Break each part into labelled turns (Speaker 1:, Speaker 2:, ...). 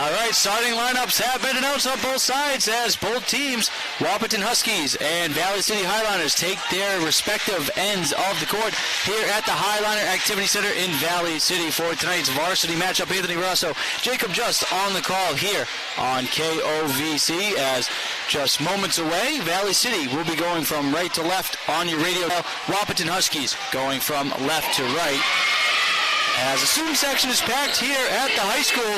Speaker 1: All right, starting lineups have been announced on both sides as both teams, Wahpeton Huskies and Valley City Highliners, take their respective ends of the court here at the Highliner Activity Center in Valley City for tonight's varsity matchup. Anthony Rosso, Jacob Just on the call here on KOVC as just moments away, Valley City will be going from right to left on your radio. Wahpeton Huskies going from left to right. As the student section is packed here at the high school.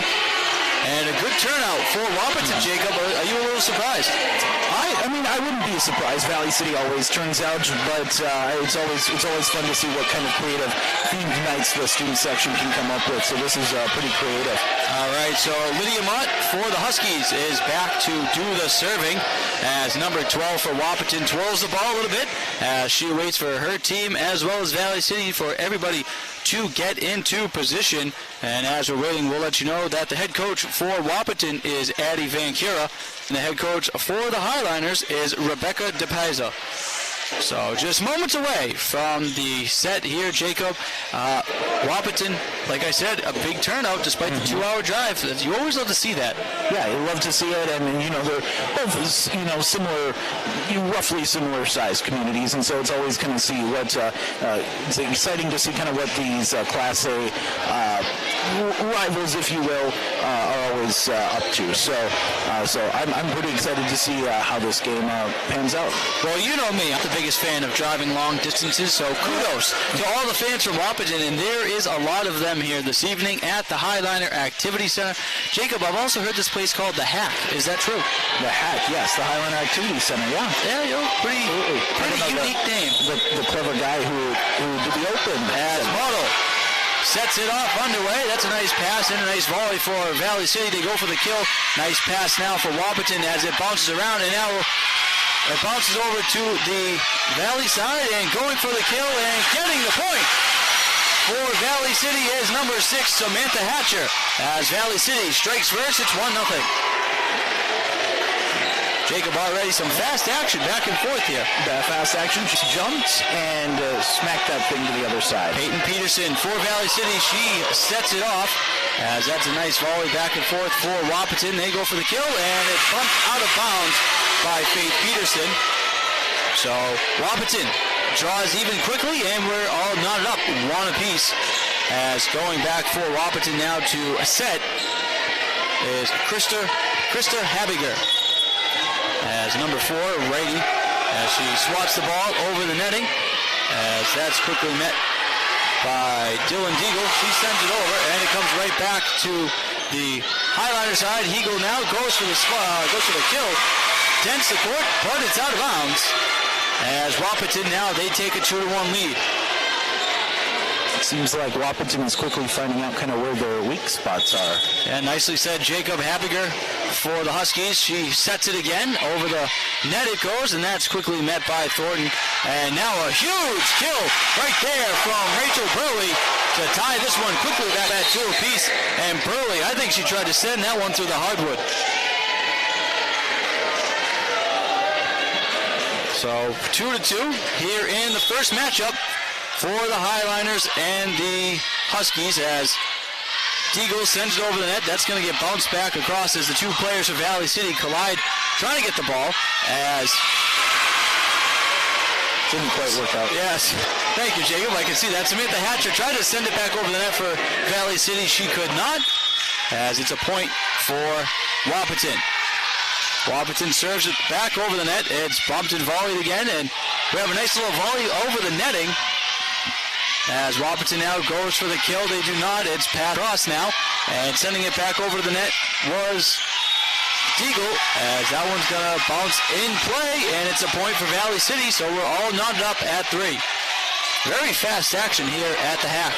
Speaker 1: And a good turnout for Wahpeton, Jacob. Are you a little surprised?
Speaker 2: I mean, I wouldn't be surprised. Valley City always turns out, but it's always fun to see what kind of creative themed nights the student section can come up with. So this is pretty creative.
Speaker 1: All right, so Lydia Mott for the Huskies is back to do the serving as number 12 for Wahpeton twirls the ball a little bit as she waits for her team as well as Valley City for everybody to get into position. And as we're waiting, we'll let you know that the head coach for Wahpeton is Addie Van Kira, and the head coach for the Highliners is Rebecca DePaiza. So just moments away from the set here, Jacob. Wahpeton, like I said, a big turnout despite the 2-hour drive. You always love to see that.
Speaker 2: Yeah, you love to see it, and they're both similar, roughly similar sized communities, and so it's always kind of see what it's exciting to see kind of what these Class A rivals, if you will, are always up to. So I'm pretty excited to see how this game pans out.
Speaker 1: Well, you know me, I'm the biggest fan of driving long distances, so kudos to all the fans from Wahpeton, and there is a lot of them here this evening at the Highliner Activity Center. Jacob, I've also heard this place called The Hack. Is that true?
Speaker 2: The Hack, yes, the Highliner Activity Center, yeah.
Speaker 1: Yeah, pretty unique name.
Speaker 2: The clever guy who did the open.
Speaker 1: As Model sets it off underway. That's a nice pass and a nice volley for Valley City. They go for the kill. Nice pass now for Wahpeton as it bounces around, and now it bounces over to the Valley side and going for the kill and getting the point for Valley City is number 6, Samantha Hatcher. As Valley City strikes first, it's 1-0. Jacob, already some fast action back and forth here.
Speaker 2: Fast action, she jumped and smacked that thing to the other side.
Speaker 1: Peyton Peterson for Valley City, she sets it off as that's a nice volley back and forth for Wahpeton. They go for the kill and it's bumped out of bounds by Peyton Peterson. So Wahpeton draws even quickly and we're all knotted up 1 apiece. As going back for Wahpeton now to a set is Krista Habiger. As number 4, righty, as she swats the ball over the netting, as that's quickly met by Dylan Diegel. She sends it over, and it comes right back to the Highliner side. Diegel now goes for the kill, dents the court, but it's out of bounds. As Wahpeton now, they take a 2-1 lead.
Speaker 2: It seems like Wahpeton is quickly finding out kind of where their weak spots are.
Speaker 1: And nicely said, Jacob Habiger for the Huskies. She sets it again. Over the net it goes, and that's quickly met by Thornton. And now a huge kill right there from Rachel Burley to tie this one quickly back at 2 apiece. And Burley, I think she tried to send that one through the hardwood. So 2-2 here in the first matchup for the Highliners and the Huskies as Diegel sends it over the net. That's going to get bounced back across as the two players of Valley City collide, trying to get the ball as...
Speaker 2: Didn't quite work out.
Speaker 1: Yes. Thank you, Jacob. I can see that. Samantha Hatcher tried to send it back over the net for Valley City. She could not, as it's a point for Wahpeton. Wahpeton serves it back over the net. It's bumped and volleyed again, and we have a nice little volley over the netting. As Wahpeton now goes for the kill, they do not. It's passed across now, and sending it back over to the net was Diegel, as that one's going to bounce in play, and it's a point for Valley City, so we're all knotted up at 3. Very fast action here at the Hack.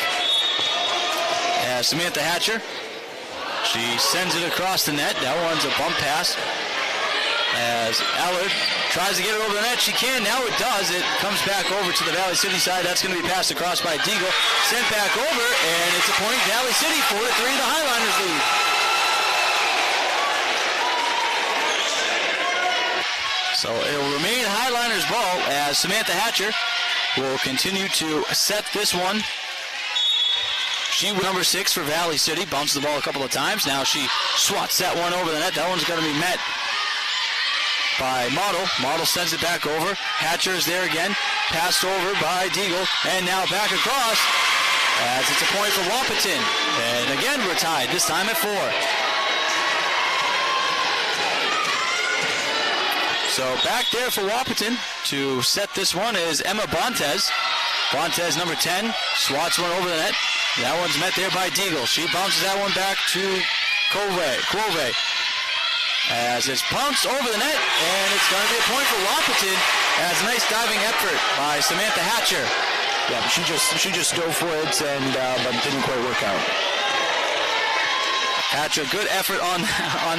Speaker 1: As Samantha Hatcher, she sends it across the net. That one's a bump pass. As Allard tries to get it over the net, she can. Now it does. It comes back over to the Valley City side. That's going to be passed across by Diegel. Sent back over, and it's a point. Valley City 4-3. The Highliners lead. So it will remain Highliners ball as Samantha Hatcher will continue to set this one. She number 6 for Valley City. Bounces the ball a couple of times. Now she swats that one over the net. That one's going to be met by Model. Model sends it back over. Hatcher is there again. Passed over by Diegel. And now back across as it's a point for Wahpeton. And again, we're tied, this time at 4. So back there for Wahpeton to set this one is Emma Bontes. Bontes, number 10, swats one over the net. That one's met there by Diegel. She bounces that one back to Clove. As it's bounced over the net, and it's going to be a point for Wahpeton as a nice diving effort by Samantha Hatcher.
Speaker 2: Yeah, she just dove for it, and but didn't quite work out.
Speaker 1: Hatcher, good effort on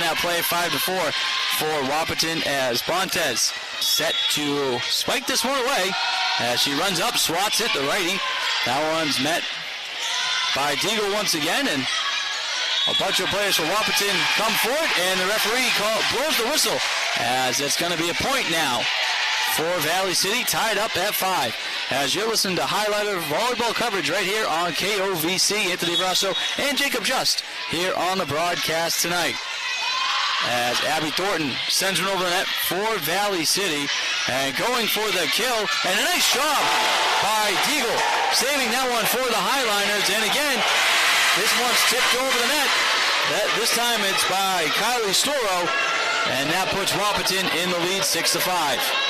Speaker 1: that play, 5-4 for Wahpeton as Bontes set to spike this one away as she runs up, swats it, the righty. That one's met by Diegel once again, and a bunch of players for Wahpeton come forward, and the referee blows the whistle as it's going to be a point now for Valley City, tied up at 5. As you're listening to highlighter volleyball coverage right here on KOVC, Anthony Brasso and Jacob Just here on the broadcast tonight. As Abby Thornton sends one over the net for Valley City and going for the kill, and a nice job by Diegel saving that one for the Highliners. And again, this one's tipped over the net. This time it's by Kylie Storo, and that puts Wahpeton in the lead 6-5.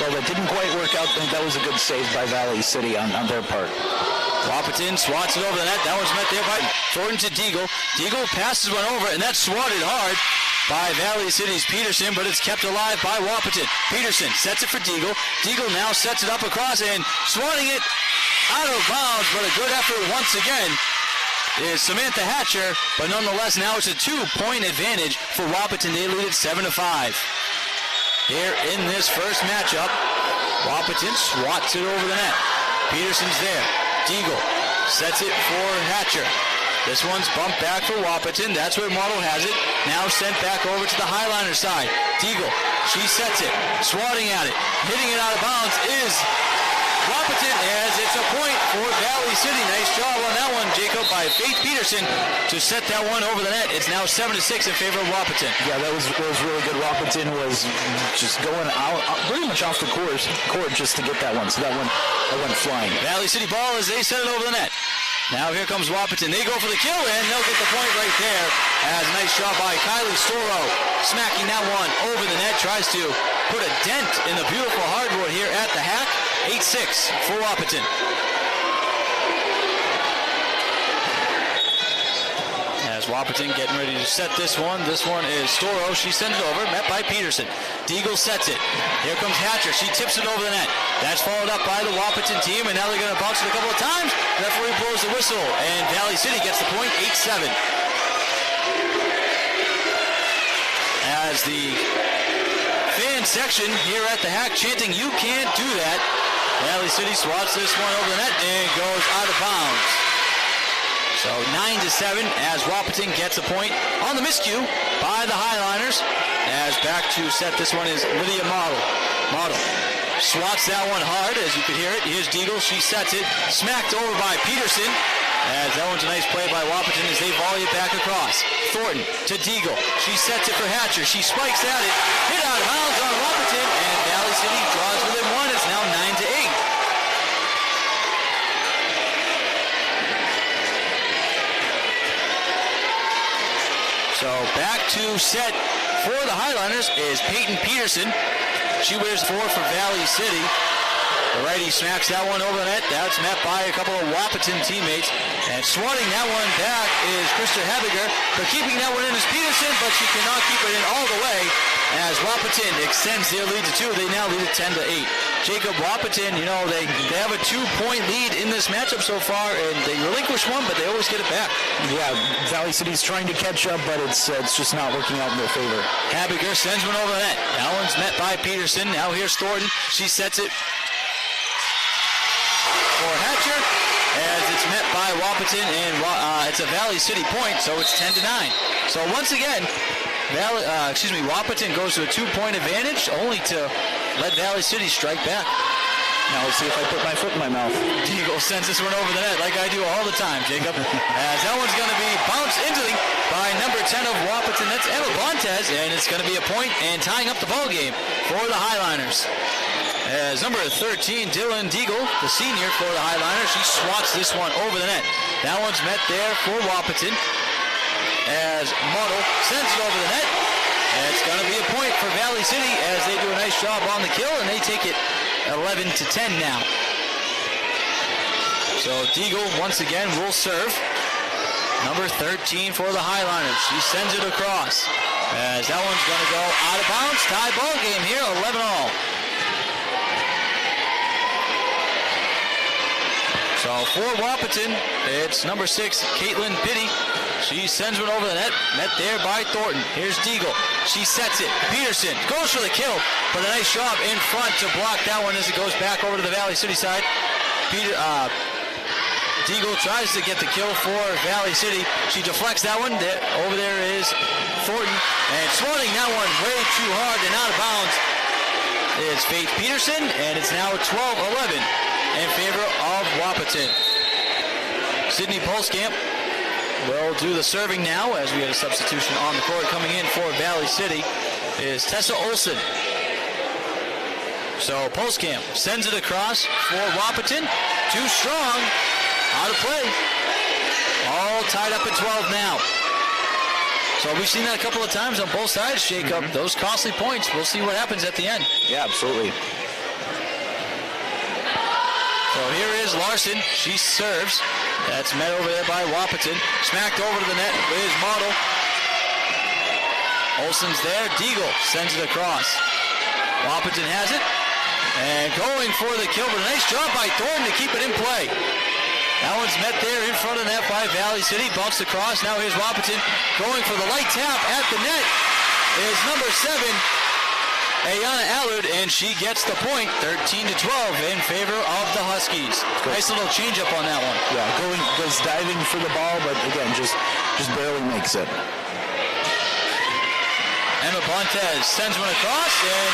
Speaker 2: Well, that didn't quite work out. I think that was a good save by Valley City on their part.
Speaker 1: Wahpeton swats it over the net. That was met there by Thornton to Diegel. Diegel passes one over, and that's swatted hard by Valley City's Peterson, but it's kept alive by Wahpeton. Peterson sets it for Diegel. Diegel now sets it up across and swatting it out of bounds, but a good effort once again is Samantha Hatcher, but nonetheless now it's a 2-point advantage for Wahpeton. They lead it 7-5. Here in this first matchup, Wahpeton swats it over the net. Peterson's there. Diegel sets it for Hatcher. This one's bumped back for Wahpeton. That's where Model has it. Now sent back over to the Highliner side. Diegel, she sets it, swatting at it. Hitting it out of bounds is Wahpeton, as it's a point for Valley City. Nice job on that one, Jacob, by Faith Peterson to set that one over the net. It's now 7-6 in favor of Wahpeton.
Speaker 2: Yeah, that was really good. Wahpeton was just going out pretty much off the court just to get that one. So that went flying.
Speaker 1: Valley City ball as they set it over the net. Now here comes Wahpeton. They go for the kill, and they'll get the point right there. As a nice job by Kylie Storo, smacking that one over the net. Tries to put a dent in the beautiful hardwood here at the hack. 8-6 for Wahpeton. As Wahpeton getting ready to set this one. This one is Storo. She sends it over, met by Peterson. Diegel sets it. Here comes Hatcher. She tips it over the net. That's followed up by the Wahpeton team, and now they're going to bounce it a couple of times. The referee blows the whistle, and Valley City gets the point, 8-7. As the fan section here at the hack chanting, "You can't do that." Valley City swats this one over the net and goes out of bounds. So 9-7 as Wahpeton gets a point on the miscue by the Highliners. As back to set this one is Lydia Model. Model swats that one hard, as you could hear it. Here's Diegel. She sets it. Smacked over by Peterson. As that one's a nice play by Wahpeton as they volley it back across. Thornton to Diegel. She sets it for Hatcher. She spikes at it. Hit out of bounds on Wahpeton, and Valley City draws within one. It's now 9-8. So back to set for the Highliners is Peyton Peterson. She wears 4 for Valley City. The righty smacks that one over the net. That's met by a couple of Wahpeton teammates. And swatting that one back is Krista Hebiger. But keeping that one in is Peterson, but she cannot keep it in all the way as Wahpeton extends their lead to 2. They now lead it 10-8. Jacob, Wahpeton, they have a 2-point lead in this matchup so far, and they relinquish one, but they always get it back.
Speaker 2: Yeah, Valley City's trying to catch up, but it's just not working out in their favor.
Speaker 1: Hebiger sends one over the net. That one's met by Peterson. Now here's Thornton. She sets it for Hatcher, as it's met by Wahpeton, and it's a Valley City point, so it's 10-9. So once again, Wahpeton goes to a 2-point advantage, only to let Valley City strike back.
Speaker 2: Now let's see if I put my foot in my mouth.
Speaker 1: Diegel sends this one over the net like I do all the time, Jacob. As that one's going to be bounced into by number 10 of Wahpeton. That's Emma Bontes, and it's going to be a point and tying up the ball game for the Highliners. As number 13, Dylan Diegel, the senior for the Highliners, she swats this one over the net. That one's met there for Wahpeton. As Muddle sends it over the net. And it's going to be a point for Valley City as they do a nice job on the kill, and they take it 11-10 now. So Diegel once again will serve. Number 13 for the Highliners. She sends it across. As that one's going to go out of bounds. Tie ball game here, 11-all. So for Wahpeton, it's number 6, Caitlin Biddy. She sends one over the net, met there by Thornton. Here's Diegel. She sets it. Peterson goes for the kill, but a nice job in front to block that one as it goes back over to the Valley City side. Diegel tries to get the kill for Valley City. She deflects that one. Over there is Thornton. And swatting that one way too hard and out of bounds is Faith Peterson, and it's now 12-11 in favor of Wahpeton. Sydney Polskamp will do the serving now as we get a substitution on the court. Coming in for Valley City is Tessa Olsen. So Polskamp sends it across for Wahpeton. Too strong. Out of play. All tied up at 12 now. So we've seen that a couple of times on both sides, Jacob. Those costly points. We'll see what happens at the end.
Speaker 2: Yeah, absolutely.
Speaker 1: So here is Larson. She serves. That's met over there by Wahpeton. Smacked over to the net is Model. Olsen's there. Diegel sends it across. Wahpeton has it. And going for the kill, but a nice job by Thornton to keep it in play. That one's met there in front of the net by Valley City. Bounced across. Now here's Wahpeton going for the light tap at the net. Is number 7, Ayana Allard, and she gets the point, 13-12 in favor of the Huskies. Nice little change up on that one.
Speaker 2: Yeah, goes diving for the ball, but again, just barely makes it.
Speaker 1: Emma Bontes sends one across, and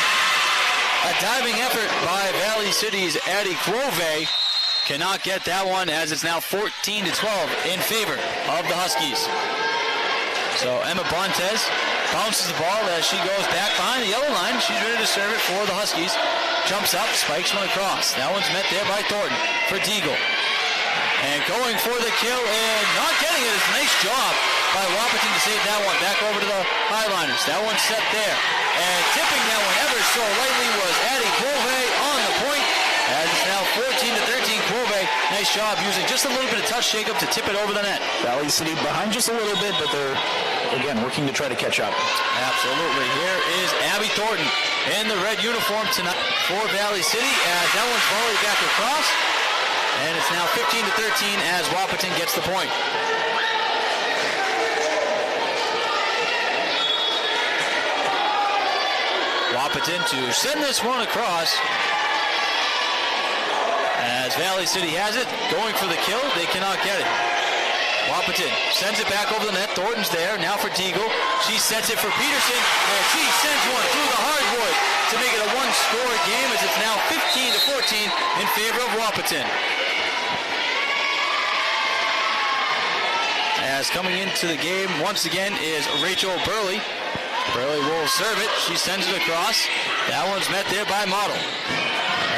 Speaker 1: a diving effort by Valley City's Addie Clove cannot get that one as it's now 14-12 in favor of the Huskies. So Emma Bontes bounces the ball as she goes back behind the yellow line. She's ready to serve it for the Huskies. Jumps up, spikes one across. That one's met there by Thornton for Diegel. And going for the kill and not getting it. It's a nice job by Wahpeton to save that one. Back over to the Highliners. That one's set there. And tipping that one ever so lightly was Addie Clove on the point. As it's now 14-13, Clove. Nice job using just a little bit of touch shake-up to tip it over the net.
Speaker 2: Valley City behind just a little bit, but they're, again, working to try to catch up.
Speaker 1: Absolutely. Here is Abby Thornton in the red uniform tonight for Valley City as that one's volleyed back across. And it's now 15-13 as Wahpeton gets the point. Wahpeton to send this one across. As Valley City has it, going for the kill, they cannot get it. Wahpeton sends it back over the net. Thornton's there, now for Diegel. She sets it for Peterson, and she sends one through the hardwood to make it a one-score game as it's now 15-14 in favor of Wahpeton. As coming into the game once again is Rachel Burley. Burley will serve it. She sends it across. That one's met there by Model.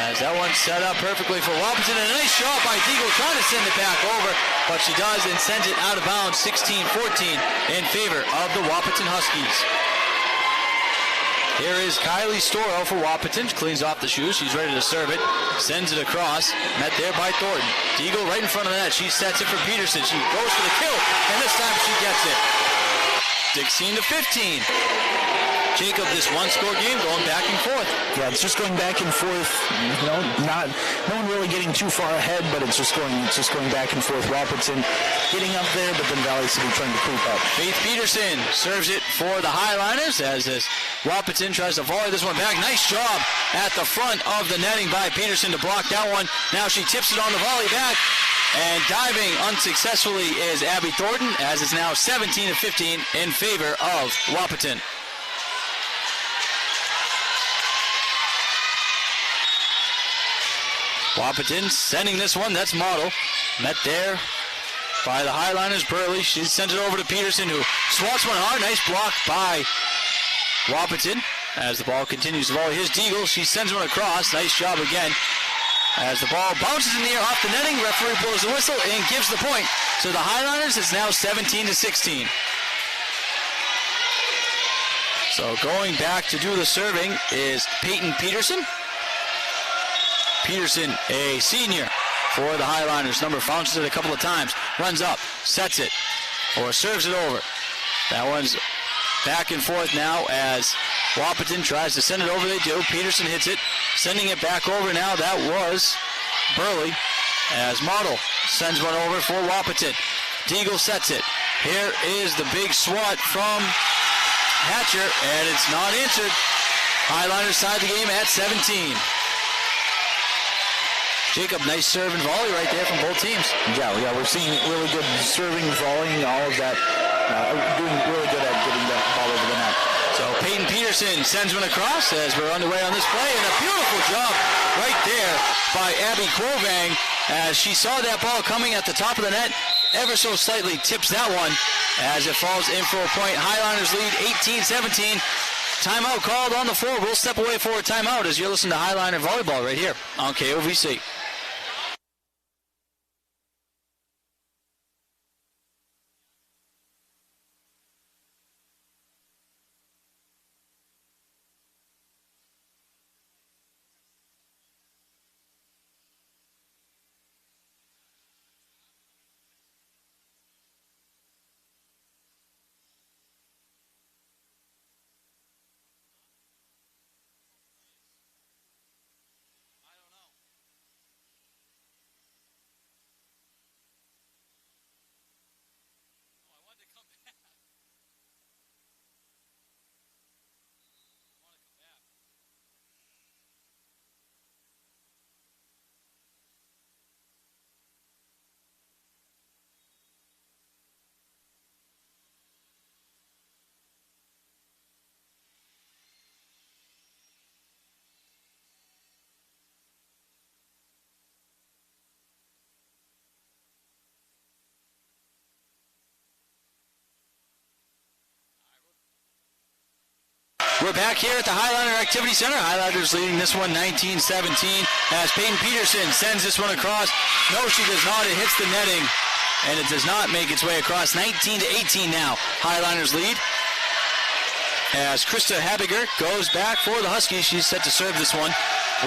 Speaker 1: As that one's set up perfectly for Wahpeton. And a nice shot by Diegel trying to send it back over. But she does and sends it out of bounds 16-14 in favor of the Wahpeton Huskies. Here is Kylie Storrow for Wahpeton. She cleans off the shoes. She's ready to serve it. Sends it across. Met there by Thornton. Diegel right in front of the net. She sets it for Peterson. She goes for the kill. And this time she gets it. 16-15. Jacob, this one-score game going back and forth.
Speaker 2: Yeah, it's just going back and forth. You know, no one really getting too far ahead, but it's just going back and forth. Wahpeton getting up there, but then Valley City trying to creep up.
Speaker 1: Faith Peterson serves it for the Highliners as this Wahpeton tries to volley this one back. Nice job at the front of the netting by Peterson to block that one. Now she tips it on the volley back. And diving unsuccessfully is Abby Thornton as it's now 17-15 in favor of Wahpeton. Wahpeton sending this one. That's Model. Met there by the Highliners. Burley. She sends it over to Peterson, who swats one hard. Nice block by Wahpeton as the ball continues to volley. Here's Diegel. She sends one across. Nice job again. As the ball bounces in the air off the netting, referee blows the whistle and gives the point. So the Highliners, it's now 17-16. So going back to do the serving is Peyton Peterson. Peterson, a senior for the Highliners. Number bounces it a couple of times. Runs up, sets it, or serves it over. That one's back and forth now as Wahpeton tries to send it over. They do. Peterson hits it, sending it back over now. That was Burley as Model sends one over for Wahpeton. Diegel sets it. Here is the big swat from Hatcher, and it's not answered. Highliners tied the game at 17. Jacob, nice serve and volley right there from both teams.
Speaker 2: Yeah, we're seeing really good serving, volleying, all of that. Doing really good at getting that ball over the net.
Speaker 1: So Peyton Peterson sends one across as we're underway on this play, and a beautiful job right there by Abby Quovang as she saw that ball coming at the top of the net, ever so slightly tips that one as it falls in for a point. Highliners lead 18-17. Timeout called on the floor. We'll step away for a timeout as you're listening to Highliner Volleyball right here on KOVC. We're back here at the Highliner Activity Center. Highliners leading this one 19-17 as Peyton Peterson sends this one across. No, she does not. It hits the netting, and it does not make its way across. 19-18 now. Highliners lead as Krista Habiger goes back for the Huskies. She's set to serve this one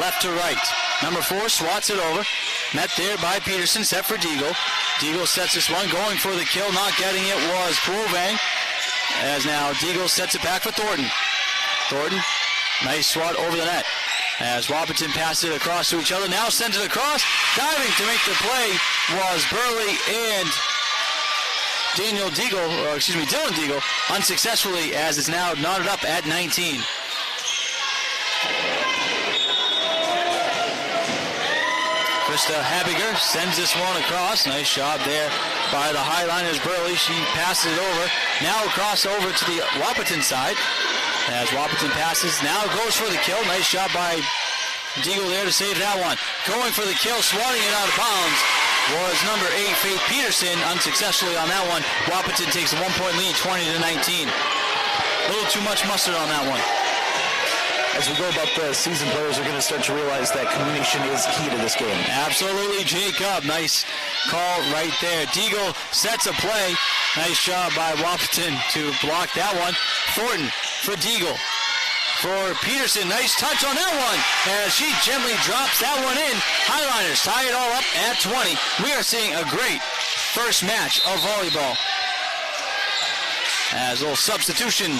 Speaker 1: left to right. Number 4 swats it over. Met there by Peterson, set for Diegel. Diegel sets this one, going for the kill. Not getting it was Quovang. As now Diegel sets it back for Thornton. Thornton, nice swat over the net. As Wahpeton passes it across to each other, now sends it across. Diving to make the play was Burley and Dylan Diegel, unsuccessfully as it's now knotted up at 19. Krista Habiger sends this one across. Nice job there by the Highliners. Burley, she passes it over. Now across over to the Wahpeton side. As Wahpeton passes, now goes for the kill. Nice job by Diegel there to save that one. Going for the kill, swatting it out of bounds was number 8, Faith Peterson, unsuccessfully on that one. Wahpeton takes a 1-point lead, 20-19. A little too much mustard on that one.
Speaker 2: As we go about the season, players are going to start to realize that communication is key to this game.
Speaker 1: Absolutely, Jacob. Nice call right there. Diegel sets a play. Nice job by Wahpeton to block that one. Thornton for Diegel. For Peterson, nice touch on that one as she gently drops that one in. Highliners tie it all up at 20. We are seeing a great first match of volleyball. As a little substitution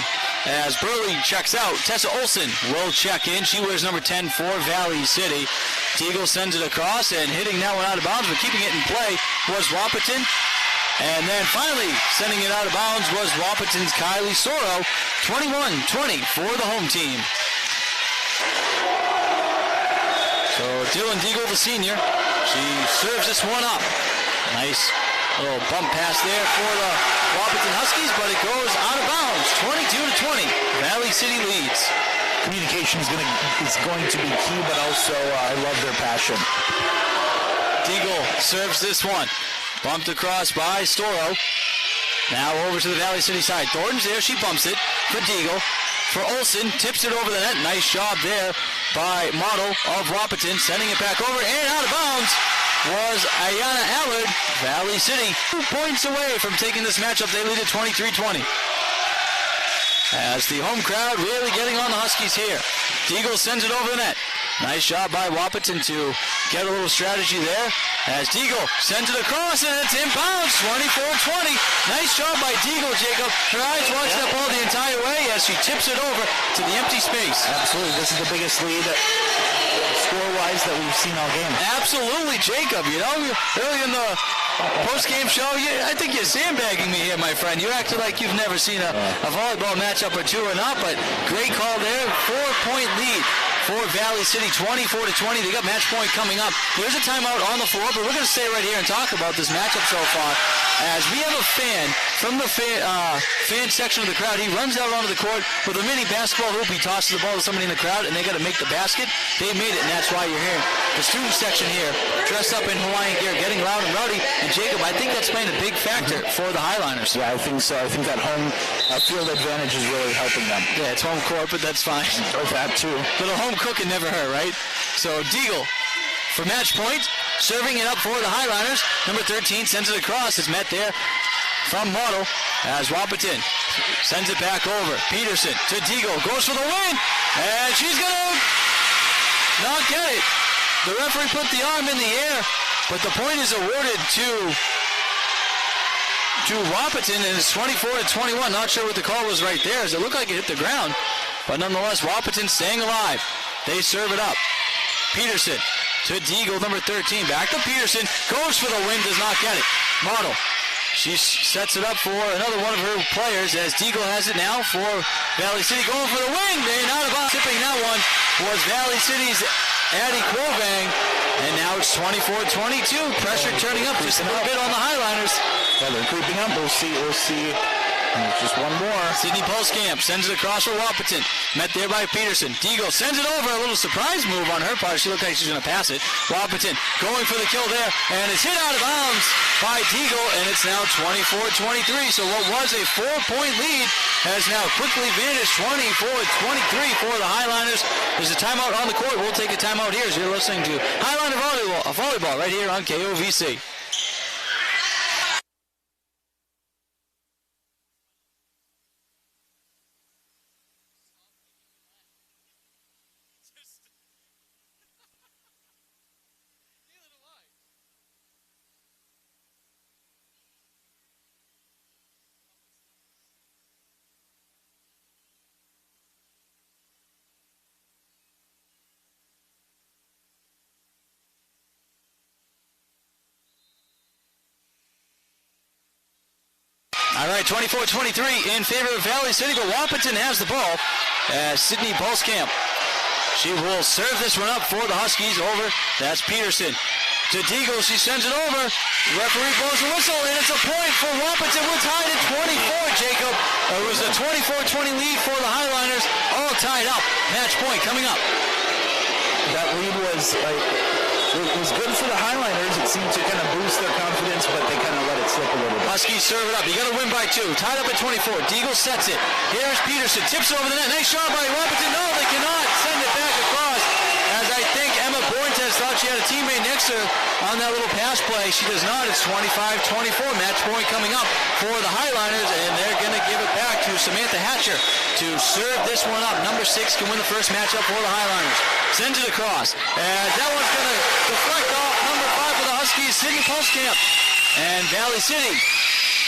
Speaker 1: as Burley checks out. Tessa Olsen will check in. She wears number 10 for Valley City. Diegel sends it across, and hitting that one out of bounds, but keeping it in play was Wahpeton. And then finally sending it out of bounds was Wahpeton's Kylie Soro. 21-20 for the home team. So Dylan Diegel, the senior, she serves this one up. Nice little bump pass there for the Wahpeton Huskies, but it goes out of bounds. 22-20. Valley City leads.
Speaker 2: communication is going to be key, but also I love their passion.
Speaker 1: Diegel serves this one. Bumped across by Storo. Now over to the Valley City side. Thornton's there. She bumps it for Diegel. For Olsen, tips it over the net. Nice job there by Model of Wahpeton, sending it back over and out of bounds was Ayana Allard. Valley City 2 points away from taking this matchup. They lead at 23-20. As the home crowd really getting on the Huskies here. Diegel sends it over the net. Nice job by Wahpeton to get a little strategy there. As Diegel sends it across, and it's inbounds, 24-20. Nice job by Diegel, Jacob. Her eyes watch that ball the entire way as she tips it over to the empty space.
Speaker 2: Absolutely. This is the biggest lead score-wise that we've seen all game.
Speaker 1: Absolutely, Jacob. You know, early in the post-game show, I think you're sandbagging me here, my friend. You acted like you've never seen a volleyball matchup or two or not, but great call there. 4-point lead for Valley City, 24-20. They got match point coming up. There's a timeout on the floor, but we're going to stay right here and talk about this matchup so far. As we have a fan from the fan section of the crowd. He runs out onto the court with a mini basketball hoop. He tosses the ball to somebody in the crowd, and they got to make the basket. They made it, and that's why you're hearing the student section here, dressed up in Hawaiian gear, getting loud and rowdy. And Jacob, I think that's playing a big factor for the Highliners.
Speaker 2: Yeah, I think so. I think that home field advantage is really helping them.
Speaker 1: Yeah, it's home court, but that's fine.
Speaker 2: Oh, that too.
Speaker 1: Little home cooking never hurt, right? So Diegel for match point, serving it up for the Highliners. Number 13 sends it across. It's met there from Model as Wahpeton sends it back over. Peterson to Diegel, goes for the win, and she's going to not get it. The referee put the arm in the air, but the point is awarded to Wahpeton, and it's 24-21. Not sure what the call was right there, as it looked like it hit the ground, but nonetheless, Wahpeton staying alive. They serve it up. Peterson to Diegel, number 13. Back to Peterson. Goes for the win, does not get it. Model. She sets it up for another one of her players as Diegel has it now for Valley City. Going for the win. They're not about tipping that one. Was Valley City's Addie Quovang. And now it's 24-22. Pressure turning up just a little bit on the Highliners.
Speaker 2: Yeah, they're creeping up. We'll see. Just one more.
Speaker 1: Sydney Pulskamp sends it across for Wahpeton. Met there by Peterson. Diegel sends it over. A little surprise move on her part. She looked like she's going to pass it. Wahpeton going for the kill there. And it's hit out of bounds by Diegel. And it's now 24-23. So what was a 4-point lead has now quickly vanished. 24-23 for the Highliners. There's a timeout on the court. We'll take a timeout here as you're listening to Highliner Volleyball right here on KOVC. All right, 24-23 in favor of Valley City, but Wahpeton has the ball as Sydney Pulskamp. She will serve this one up for the Huskies over. That's Peterson. To Diegel, she sends it over. Referee blows the whistle, and it's a point for Wahpeton. We're tied at 24, Jacob. It was a 24-20 lead for the Highliners, all tied up. Match point coming up.
Speaker 2: That lead was good for the Highliners. It seemed to kind of boost their confidence, but they kind of let it slip a little bit.
Speaker 1: Huskies serve it up. You got to win by 2. Tied up at 24. Diegel sets it. Here's Peterson. Tips it over the net. Nice shot by Wahpeton. No, they cannot send it back across. As I think Emma Borntez thought she had a teammate next to her on that little pass play. She does not. It's 25-24. Match point coming up for the Highliners, and they're going to give it back to Samantha Hatcher to serve this one up. Number 6 can win the first matchup for the Highliners. Sends it across. And that one's going to deflect off number 5 for the Huskies, Sydney Pulskamp. And Valley City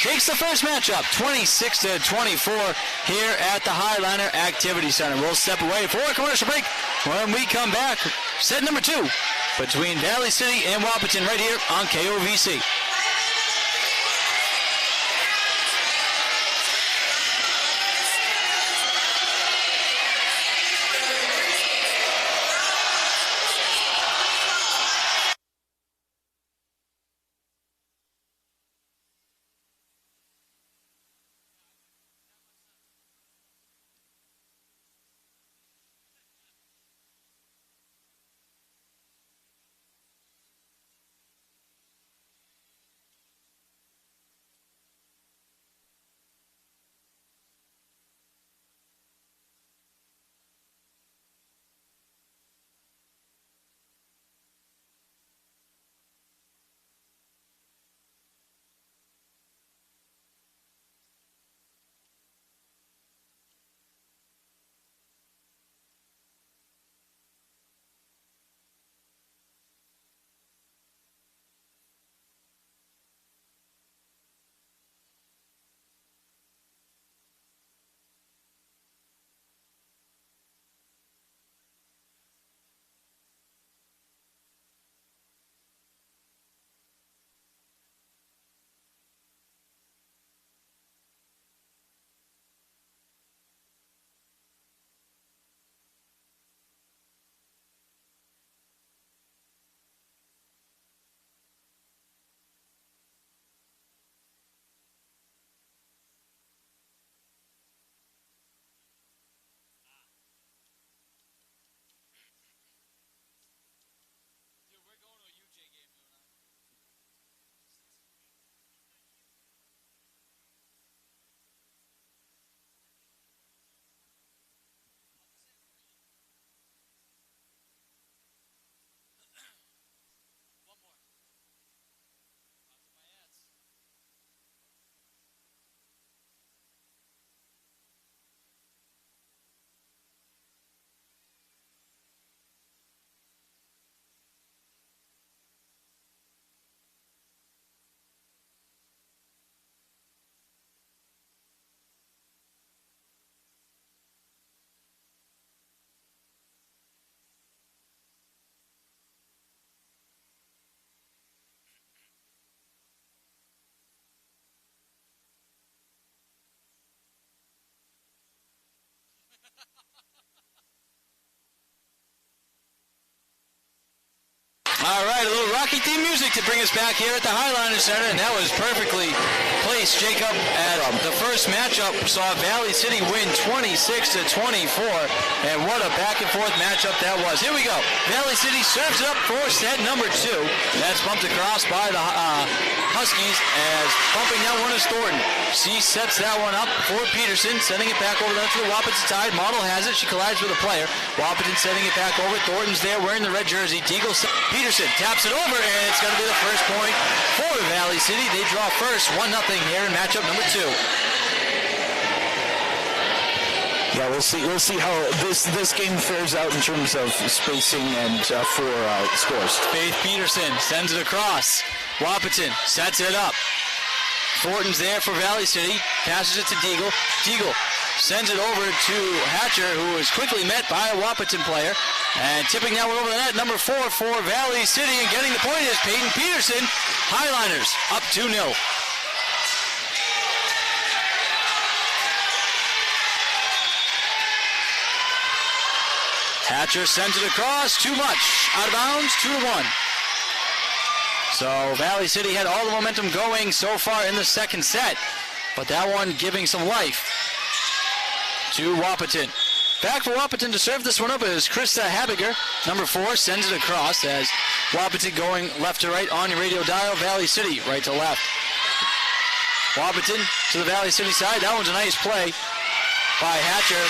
Speaker 1: takes the first matchup, 26-24 here at the Highliner Activity Center. We'll step away for a commercial break. When we come back, set number 2 between Valley City and Wahpeton right here on KOVC. hockey theme music to bring us back here at the Highliner Center, and that was perfectly placed, Jacob, as the first matchup saw Valley City win 26-24, and what a back-and-forth matchup that was. Here we go. Valley City serves it up for set number 2. That's bumped across by the Huskies, as bumping that one is Thornton. She sets that one up for Peterson, sending it back over to the Wahpeton side. Model has it. She collides with a player. Wahpeton sending it back over. Thornton's there wearing the red jersey. Diegel, Peterson taps it over, and it's going to be the first point for Valley City. They draw first, 1-0 here in matchup number 2.
Speaker 2: Yeah, we'll see how this game fares out in terms of spacing and for scores.
Speaker 1: Faith Peterson sends it across. Wahpeton sets it up. Thornton's there for Valley City. Passes it to Diegel. Diegel sends it over to Hatcher, who is quickly met by a Wahpeton player. And tipping that one over the net, number 4 for Valley City. And getting the point is Peyton Peterson. Highliners up 2-0. Hatcher sends it across. Too much. Out of bounds, 2-1. So Valley City had all the momentum going so far in the second set. But that one giving some life to Wahpeton. Back for Wahpeton to serve this one up is Krista Habiger. Number 4 sends it across as Wahpeton going left to right on your radio dial. Valley City right to left. Wahpeton to the Valley City side. That one's a nice play by Hatcher.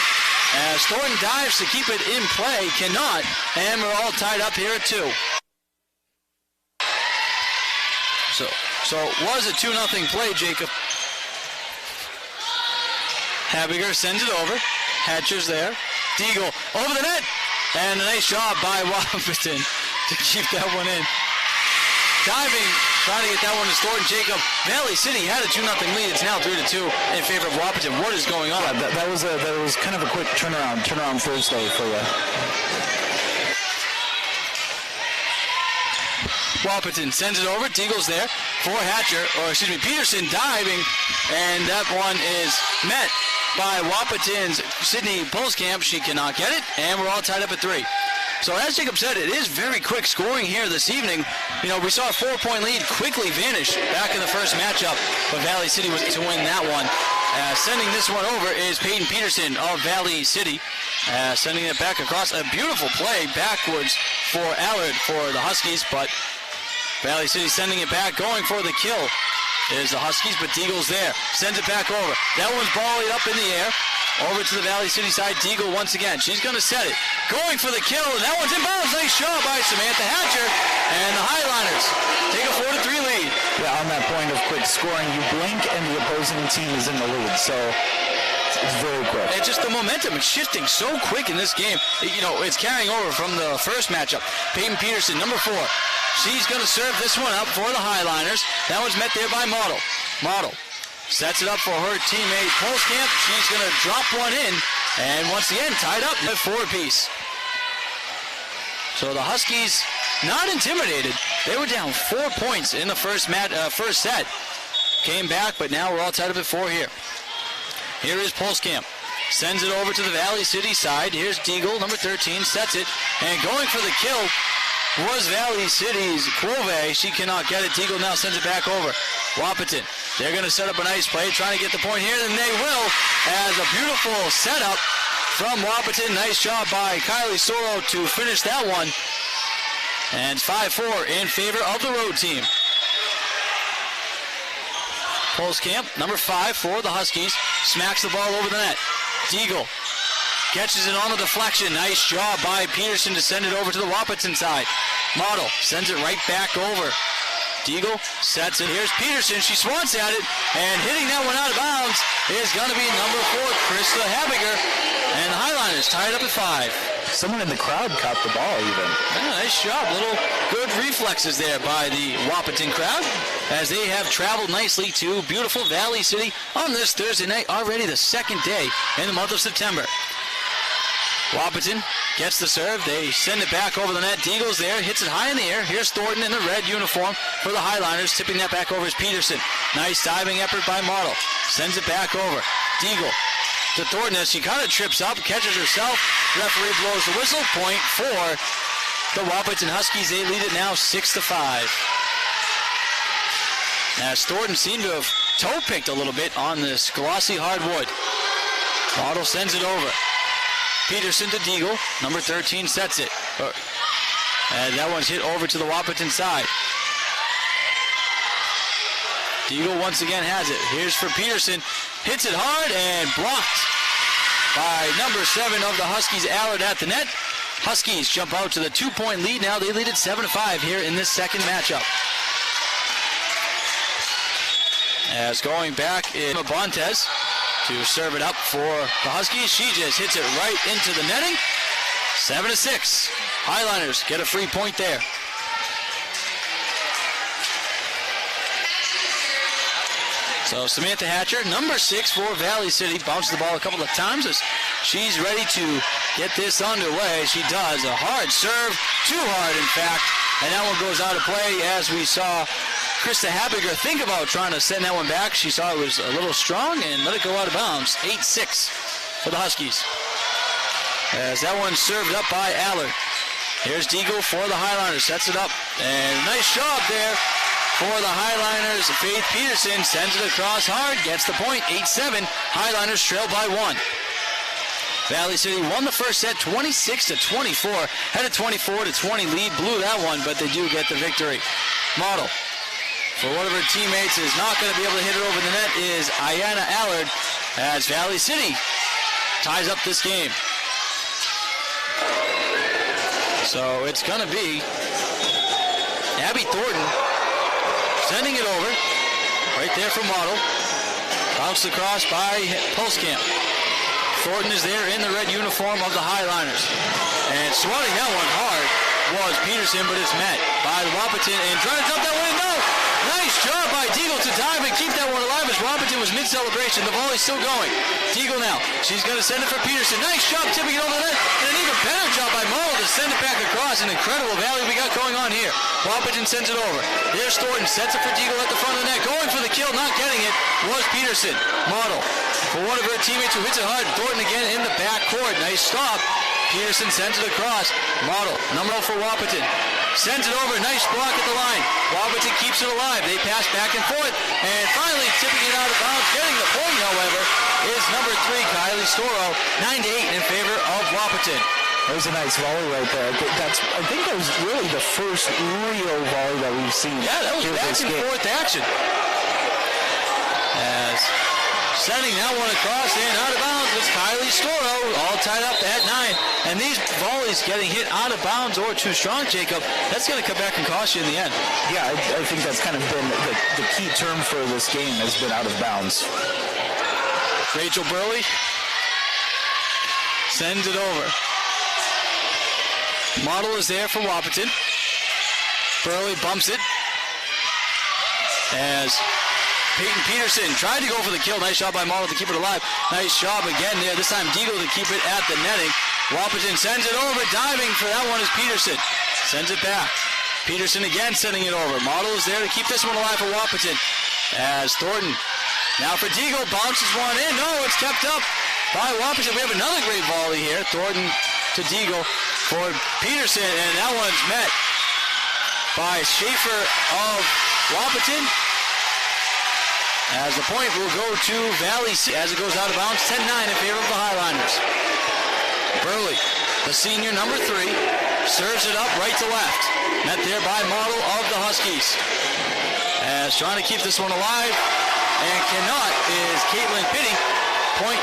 Speaker 1: As Thornton dives to keep it in play, cannot, and we're all tied up here at 2. So it was a 2-0 play, Jacob. Habiger sends it over. Hatcher's there. Diegel over the net, and a nice job by Wahpeton to keep that one in. Diving, trying to get that one to Thornton. Jacob, Valley City had a 2-0 lead. It's now 3-2 in favor of Wahpeton. What is going on?
Speaker 2: Yeah, that was kind of a quick turnaround Thursday for you.
Speaker 1: Wahpeton sends it over. Diegel's there for Hatcher, Peterson diving, and that one is met by Wahpeton's Sydney Pulskamp. She cannot get it, and we're all tied up at 3. So as Jacob said, it is very quick scoring here this evening. You know, we saw a 4-point lead quickly vanish back in the first matchup, but Valley City was to win that one. Sending this one over is Peyton Peterson of Valley City. Sending it back across. A beautiful play backwards for Allard for the Huskies, but Valley City sending it back, going for the kill is the Huskies, but Diegel's there. Sends it back over. That one's volleyed up in the air. Over to the Valley City side, Diegel once again. She's going to set it. Going for the kill, and that one's in bounds. Nice shot by Samantha Hatcher. And the Highliners take a 4-3 lead.
Speaker 2: Yeah, on that point of quick scoring, you blink and the opposing team is in the lead. So it's very quick.
Speaker 1: It's just the momentum is shifting so quick in this game. You know, it's carrying over from the first matchup. Peyton Peterson, number 4. She's going to serve this one up for the Highliners. That one's met there by Model. Model sets it up for her teammate Pulskamp. She's going to drop one in. And once again, tied up at 4 apiece. So the Huskies not intimidated. They were down 4 points in the first set. Came back, but now we're all tied up at 4 here. Here is Pulskamp. Sends it over to the Valley City side. Here's Diegel, number 13, sets it. And going for the kill was Valley City's Quove. She cannot get it. Diegel now sends it back over. Wahpeton, they're going to set up a nice play, trying to get the point here, and they will, as a beautiful setup from Wahpeton. Nice job by Kylie Soro to finish that one. And 5-4 in favor of the road team. Pulskamp, number 5 for the Huskies, smacks the ball over the net. Diegel catches it on the deflection. Nice job by Peterson to send it over to the Wahpeton side. Model sends it right back over. Diegel sets it. Here's Peterson. She swats at it, and hitting that one out of bounds is going to be number 4, Krista Habiger. And the Highliners tied up at 5.
Speaker 2: Someone in the crowd caught the ball even.
Speaker 1: Yeah, nice job. Little good reflexes there by the Wahpeton crowd as they have traveled nicely to beautiful Valley City on this Thursday night, already the second day in the month of September. Wahpeton gets the serve. They send it back over the net. Diegel's there, hits it high in the air. Here's Thornton in the red uniform for the Highliners. Tipping that back over is Peterson. Nice diving effort by Model. Sends it back over. Diegel to Thornton as she kind of trips up, catches herself. Referee blows the whistle. Point for the Wahpeton Huskies. They lead it now 6-5. As Thornton seemed to have toe-picked a little bit on this glossy hardwood. Otto sends it over. Peterson to Diegel. Number 13 sets it. And that one's hit over to the Wahpeton side. Diegel once again has it. Here's for Peterson. Hits it hard and blocked by number 7 of the Huskies, Allard, at the net. Huskies jump out to the 2-point lead. Now they lead it 7-5 here in this second matchup. As going back is Bontes to serve it up for the Huskies. She just hits it right into the netting. 7-6. Highliners get a free point there. So Samantha Hatcher, number 6 for Valley City, bounces the ball a couple of times as she's ready to get this underway. She does. A hard serve, too hard in fact, and that one goes out of play as we saw Krista Habiger think about trying to send that one back. She saw it was a little strong and let it go out of bounds. 8-6 for the Huskies. As that one served up by Allard. Here's Diegel for the Highliners. Sets it up. And nice job there for the Highliners. Faith Peterson sends it across hard. Gets the point. 8-7. Highliners trail by 1. Valley City won the first set 26-24. Had a 24-20 lead. Blew that one, but they do get the victory. Model for one of her teammates is not going to be able to hit it over the net is Ayanna Allard as Valley City ties up this game. So it's going to be Abby Thornton sending it over. Right there from Model. Bounced across by Pulskamp. Thornton is there in the red uniform of the Highliners. And swatting that one hard was Peterson, but it's met by Wahpeton and trying to dump that one in. No! Nice job by Diegel to dive and keep that one alive as Wahpeton was mid-celebration. The volley's still going. Diegel now. She's going to send it for Peterson. Nice job tipping it over the net. And an even better job by Morrow to send it back across. An incredible volley we got going on here. Wahpeton sends it over. There's Thornton. Sets it for Diegel at the front of the net. Going for the kill. Not getting it was Peterson. Model for one of her teammates who hits it hard. Thornton again in the back court. Nice stop. Peterson sends it across. Model, number 0 for Wahpeton. Sends it over. Nice block at the line. Wahpeton keeps it alive. They pass back and forth. And finally tipping it out of bounds. Getting the point, however, is number 3, Kylie Storo. 9-8 in favor of Wahpeton.
Speaker 2: That was a nice volley right there. I think that was really the first real volley that we've seen.
Speaker 1: Yeah, that was back and forth action. As sending that one across and out of bounds was Kylie Storo, all tied up at 9. And these volleys getting hit out of bounds or too strong, Jacob, that's going to come back and cost you in the end.
Speaker 2: Yeah, I think that's kind of been the key term for this game has been out of bounds.
Speaker 1: Rachel Burley sends it over. Model is there for Wahpeton. Burley bumps it as Peyton Peterson tried to go for the kill. Nice job by Model to keep it alive. Nice job again there. This time Diegel to keep it at the netting. Wahpeton sends it over. Diving for that one is Peterson. Sends it back. Peterson again sending it over. Model is there to keep this one alive for Wahpeton. As Thornton now for Diegel. Bounces one in. No, it's kept up by Wahpeton. We have another great volley here. Thornton to Diegel for Peterson. And that one's met by Schaefer of Wahpeton. As the point will go to Valley City as it goes out of bounds. 10-9 in favor of the Highliners. Burley, the senior, number 3, serves it up right to left. Met there by Model of the Huskies. As trying to keep this one alive and cannot is Caitlin Pitting. Point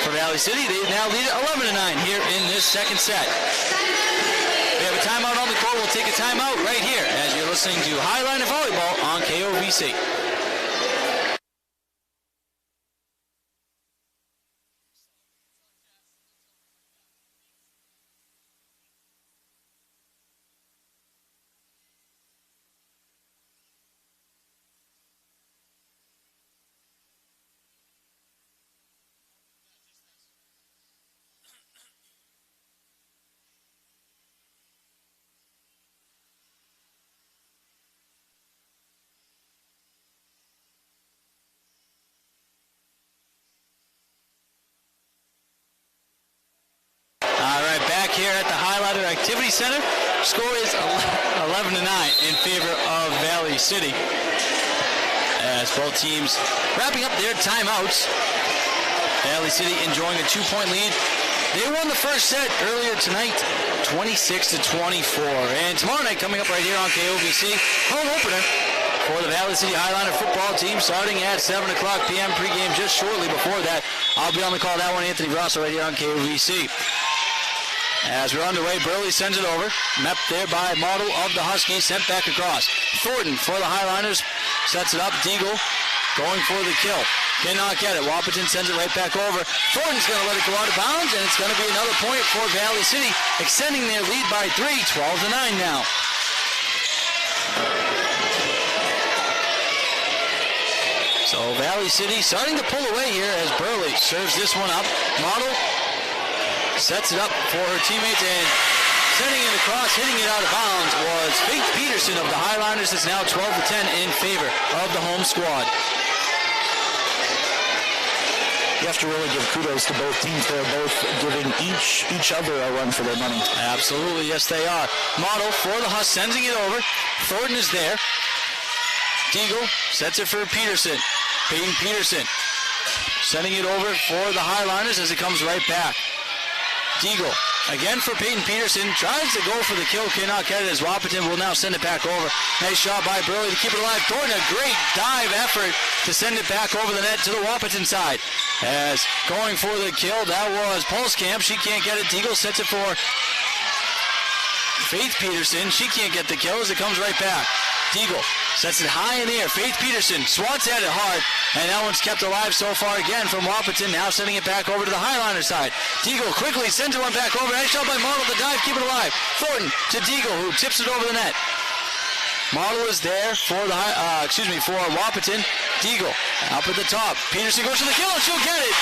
Speaker 1: for Valley City. They now lead it 11-9 here in this second set. We have a timeout on the court. We'll take a timeout right here as you're listening to Highliner Volleyball on KOVC. Here at the Highlighter Activity Center Score is 11-9 in favor of Valley City. As both teams wrapping up their timeouts. Valley City enjoying a 2-point lead. They won the first set earlier tonight, 26-24. And tomorrow night, coming up right here on KOVC, home opener for the Valley City Highliner football team, starting at 7 o'clock p.m. pregame. Just shortly before that, I'll be on the call. That one, Anthony Grosso, right here on KOVC. As we're underway, Burley sends it over. Met there by Model of the Huskies, sent back across. Thornton for the Highliners sets it up. Diegel going for the kill. Cannot get it. Wahpeton sends it right back over. Thornton's going to let it go out of bounds, and it's going to be another point for Valley City, extending their lead by 3, 12-9 now. So Valley City starting to pull away here as Burley serves this one up. Model sets it up for her teammates, and sending it across, hitting it out of bounds was Peyton Peterson of the Highliners. It's now 12-10 in favor of the home squad.
Speaker 2: You have to really give kudos to both teams. They're both giving each other a run for their money.
Speaker 1: Absolutely, yes they are. Model for the Husk, sending it over. Thornton is there. Diegel sets it for Peterson. Peyton Peterson sending it over for the Highliners as it comes right back. Diegel again for Peyton Peterson. Tries to go for the kill, cannot get it as Wahpeton will now send it back over. Nice shot by Burley to keep it alive. Thornton, a great dive effort to send it back over the net to the Wahpeton side. As going for the kill, that was Pulskamp. She can't get it. Diegel sets it for Faith Peterson. She can't get the kill as it comes right back. Diegel sets it high in the air. Faith Peterson swats at it hard, and that one's kept alive so far again from Wahpeton. Now sending it back over to the Highliner side. Diegel quickly sends it one back over. Nice shot by Model to dive, keep it alive. Thornton to Diegel, who tips it over the net. Model is there for the for Wahpeton. Diegel up at the top. Peterson goes to the kill, and she'll get it.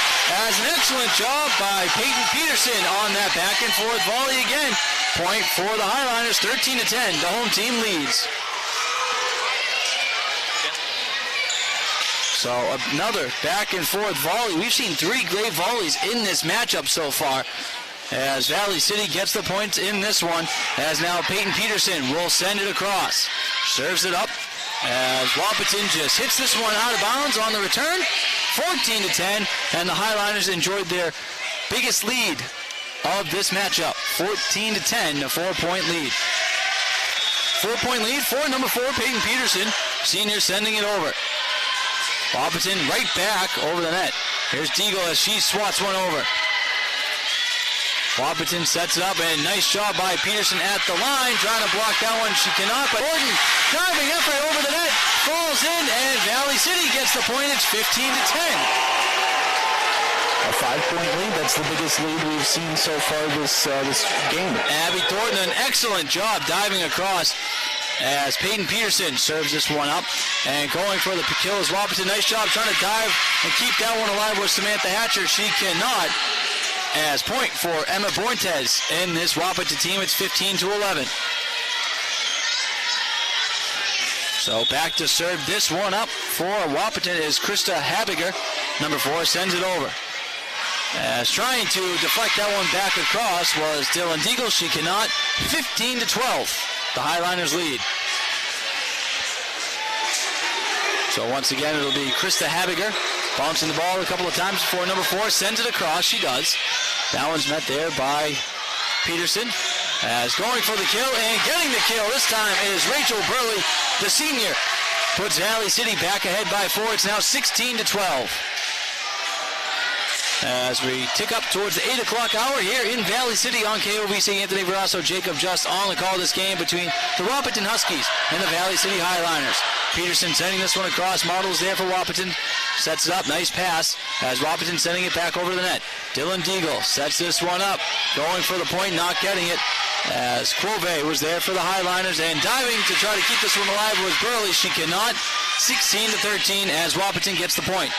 Speaker 1: As an excellent job by Peyton Peterson on that back and forth volley again. Point for the Highliners, 13-10. The home team leads. So another back and forth volley. We've seen 3 great volleys in this matchup so far. As Valley City gets the points in this one, as now Peyton Peterson will send it across. Serves it up as Wahpeton just hits this one out of bounds on the return. 14-10, and the Highliners enjoyed their biggest lead of this matchup. 14-10, a 4-point lead. 4-point lead for number 4, Peyton Peterson. Senior sending it over. Wahpeton right back over the net. Here's Diegel as she swats one over. Wahpeton sets it up, and nice job by Peterson at the line. Trying to block that one. She cannot, but Gordon diving effort over the net. Falls in, and Valley City gets the point. It's 15-10.
Speaker 2: A 5-point lead. That's the biggest lead we've seen so far this game.
Speaker 1: Abby Thornton, an excellent job diving across as Peyton Peterson serves this one up. And going for the kill is Wahpeton. Nice job trying to dive and keep that one alive with Samantha Hatcher. She cannot. As point for Emma Bortes in this Wahpeton team. It's 15-11. So back to serve this one up for Wahpeton is Krista Habiger. Number 4 sends it over. As trying to deflect that one back across was Dylan Diegel. She cannot. 15-12. The Highliners lead. So once again, it'll be Krista Habiger bouncing the ball a couple of times before number 4 sends it across. She does. That one's met there by Peterson. As going for the kill and getting the kill this time is Rachel Burley, the senior. Puts Valley City back ahead by 4. It's now 16-12. As we tick up towards the 8 o'clock hour here in Valley City on KOVC. Anthony Verasso, Jacob Just on the call this game between the Wahpeton Huskies and the Valley City Highliners. Peterson sending this one across. Models there for Wahpeton. Sets it up. Nice pass as Wahpeton sending it back over the net. Dylan Diegel sets this one up. Going for the point, not getting it. As Quove was there for the Highliners and diving to try to keep this one alive was Burley. She cannot. 16-13 as Wahpeton gets the point.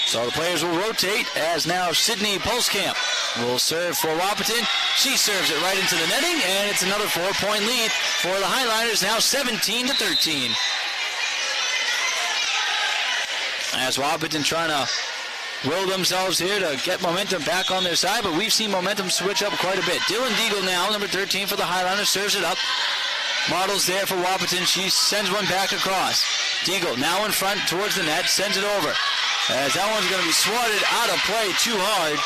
Speaker 1: So the players will rotate as now Sydney Pulskamp will serve for Wahpeton. She serves it right into the netting, and it's another 4-point lead for the Highliners, now 17-13. As Wahpeton trying to will themselves here to get momentum back on their side, but we've seen momentum switch up quite a bit. Dylan Diegel now, number 13 for the Highlanders, serves it up. Models there for Wahpeton. She sends one back across. Diegel now in front towards the net, sends it over. As that one's going to be swatted out of play too hard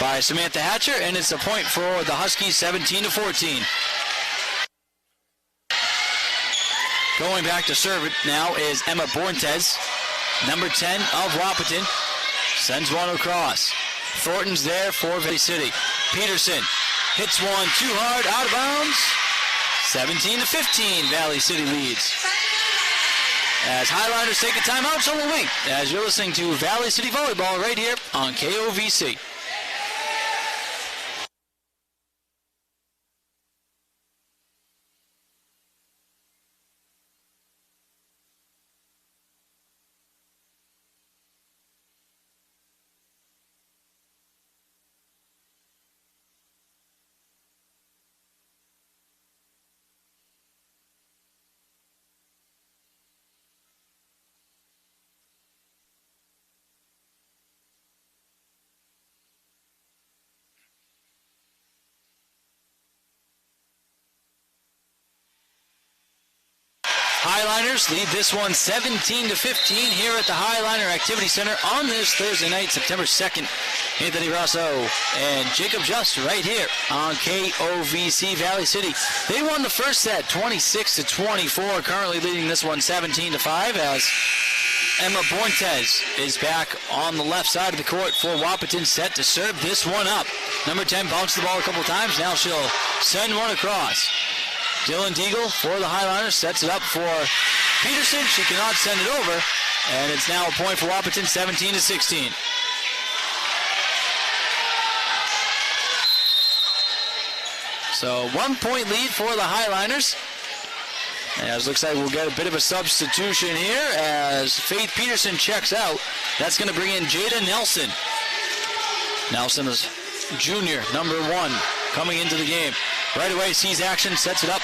Speaker 1: by Samantha Hatcher, and it's a point for the Huskies, 17-14. Going back to serve it now is Emma Borntez, number 10 of Wahpeton. Sends one across. Thornton's there for Valley City. Peterson hits one too hard, out of bounds. 17-15, Valley City leads. As Highlanders take a timeout, so will we. As you're listening to Valley City Volleyball right here on KOVC. Highliners lead this one 17-15 here at the Highliner Activity Center on this Thursday night, September 2nd. Anthony Rosso and Jacob Just right here on KOVC Valley City. They won the first set 26-24, currently leading this one 17-5 as Emma Borntez is back on the left side of the court for Wahpeton, set to serve this one up. Number 10 bounced the ball a couple times. Now she'll send one across. Dylan Diegel for the Highlanders sets it up for Peterson. She cannot send it over, and it's now a point for Wahpeton, 17-16. So 1 point lead for the Highlanders. As looks like we'll get a bit of a substitution here as Faith Peterson checks out. That's going to bring in Jada Nelson. Nelson is junior, number 1, coming into the game. Right away sees action, sets it up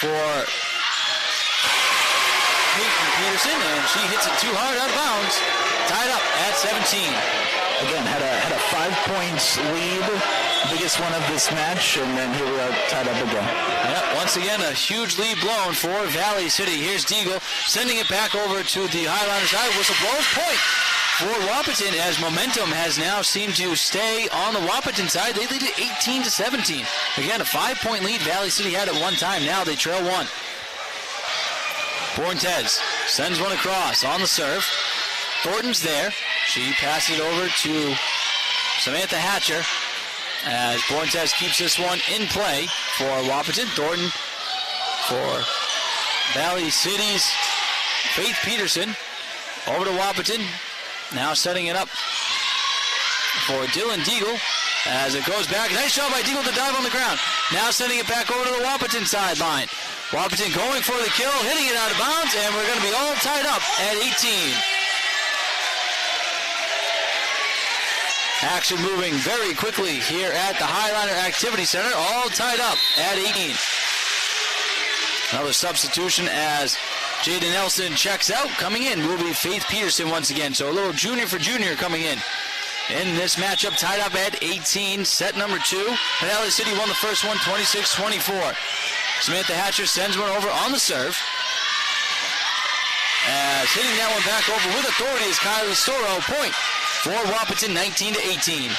Speaker 1: for Peyton Peterson, and she hits it too hard out of bounds. Tied up at 17.
Speaker 2: Again, had a 5 points lead, biggest one of this match, and then here we are tied up again.
Speaker 1: Yep, once again, a huge lead blown for Valley City. Here's Diegel sending it back over to the Highlanders side. Whistle blows, point for Wahpeton as momentum has now seemed to stay on the Wahpeton side. They lead it 18-17. Again, a 5-point lead Valley City had at one time. Now they trail 1. Borntez sends one across on the serve. Thornton's there. She passes it over to Samantha Hatcher as Borntez keeps this one in play for Wahpeton. Thornton for Valley City's Faith Peterson. Over to Wahpeton. Now setting it up for Dylan Diegel as it goes back. Nice job by Diegel to dive on the ground. Now sending it back over to the Wahpeton sideline. Wahpeton going for the kill, hitting it out of bounds, and we're going to be all tied up at 18. Action moving very quickly here at the Highliner Activity Center, all tied up at 18. Another substitution as Jada Nelson checks out. Coming in will be Faith Peterson once again. So a little junior for junior coming in this matchup, tied up at 18. Set number 2. Valley City won the first one, 26-24. Samantha Hatcher sends one over on the serve. As hitting that one back over with authority is Kylie Soro. Point for Wahpeton, 19-18.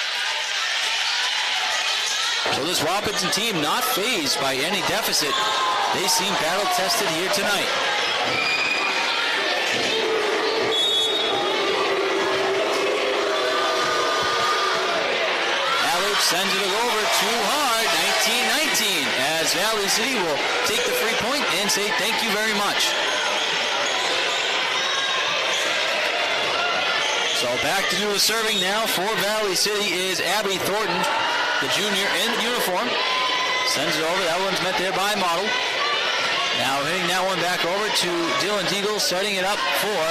Speaker 1: So this Wahpeton team not fazed by any deficit. They seem battle-tested here tonight. Alex sends it over too hard, 19-19, as Valley City will take the free point and say thank you very much. So back to do the serving now for Valley City is Abby Thornton, the junior in uniform. Sends it over. That one's met there by Model. Now hitting that one back over to Dylan Diegel, setting it up for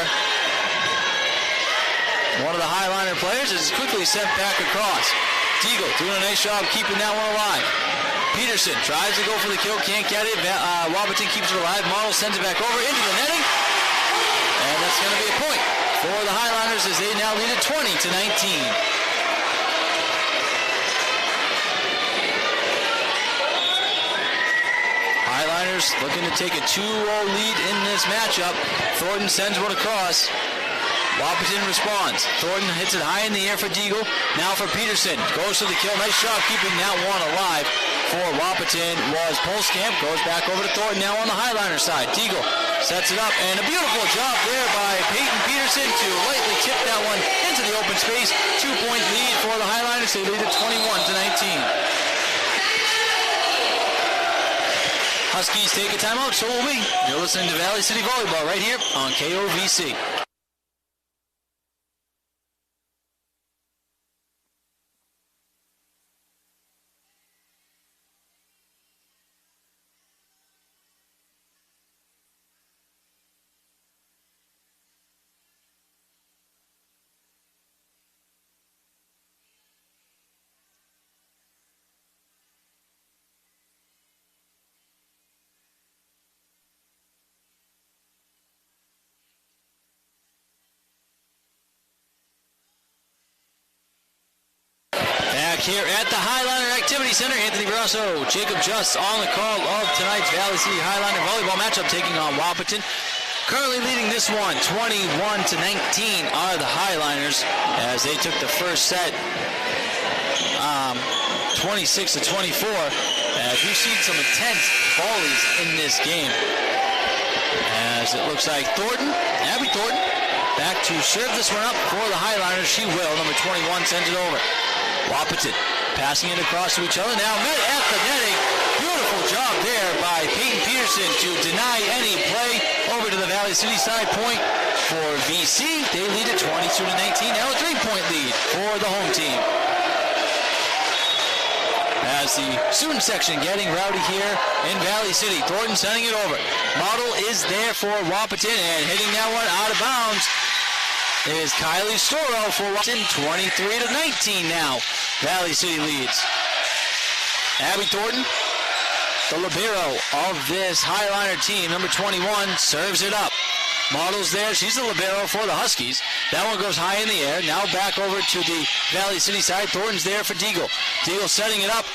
Speaker 1: one of the Highliner players. It's quickly sent back across. Diegel doing a nice job keeping that one alive. Peterson tries to go for the kill, can't get it. Wahpeton keeps it alive. Model sends it back over into the netting. And that's going to be a point for the Highliners, Highliners as they now lead at 20-19. Highliners looking to take a 2-0 lead in this matchup. Thornton sends one across. Wahpeton responds. Thornton hits it high in the air for Diegel. Now for Peterson. Goes for the kill. Nice job keeping that one alive for Wahpeton was Polskamp. Goes back over to Thornton now on the Highliner side. Diegel sets it up, and a beautiful job there by Peyton Peterson to lightly tip that one into the open space. 2-point lead for the Highliners. They lead at 21-19. Huskies take a timeout, so will we. You're listening to Valley City Volleyball right here on KOVC. Here at the Highliner Activity Center, Anthony Barrasso, Jacob Just on the call of tonight's Valley City Highliner volleyball matchup taking on Wahpeton. Currently leading this one, 21-19 are the Highliners as they took the first set, 26-24. As we've seen some intense volleys in this game. As it looks like Abby Thornton, back to serve this one up for the Highliners. She will. Number 21 sends it over. Wahpeton passing it across to each other. Now met at the netting. Beautiful job there by Peyton Peterson to deny any play over to the Valley City side. Point for VC. They lead at 22-19. Now a 3-point lead for the home team. As the student section getting rowdy here in Valley City. Thornton sending it over. Model is there for Wahpeton, and hitting that one out of bounds is Kylie Storo for Wahpeton. 23-19 now. Valley City leads. Abby Thornton, the libero of this Highliner team, number 21, serves it up. Model's there. She's the libero for the Huskies. That one goes high in the air. Now back over to the Valley City side. Thornton's there for Diegel. Diegel setting it up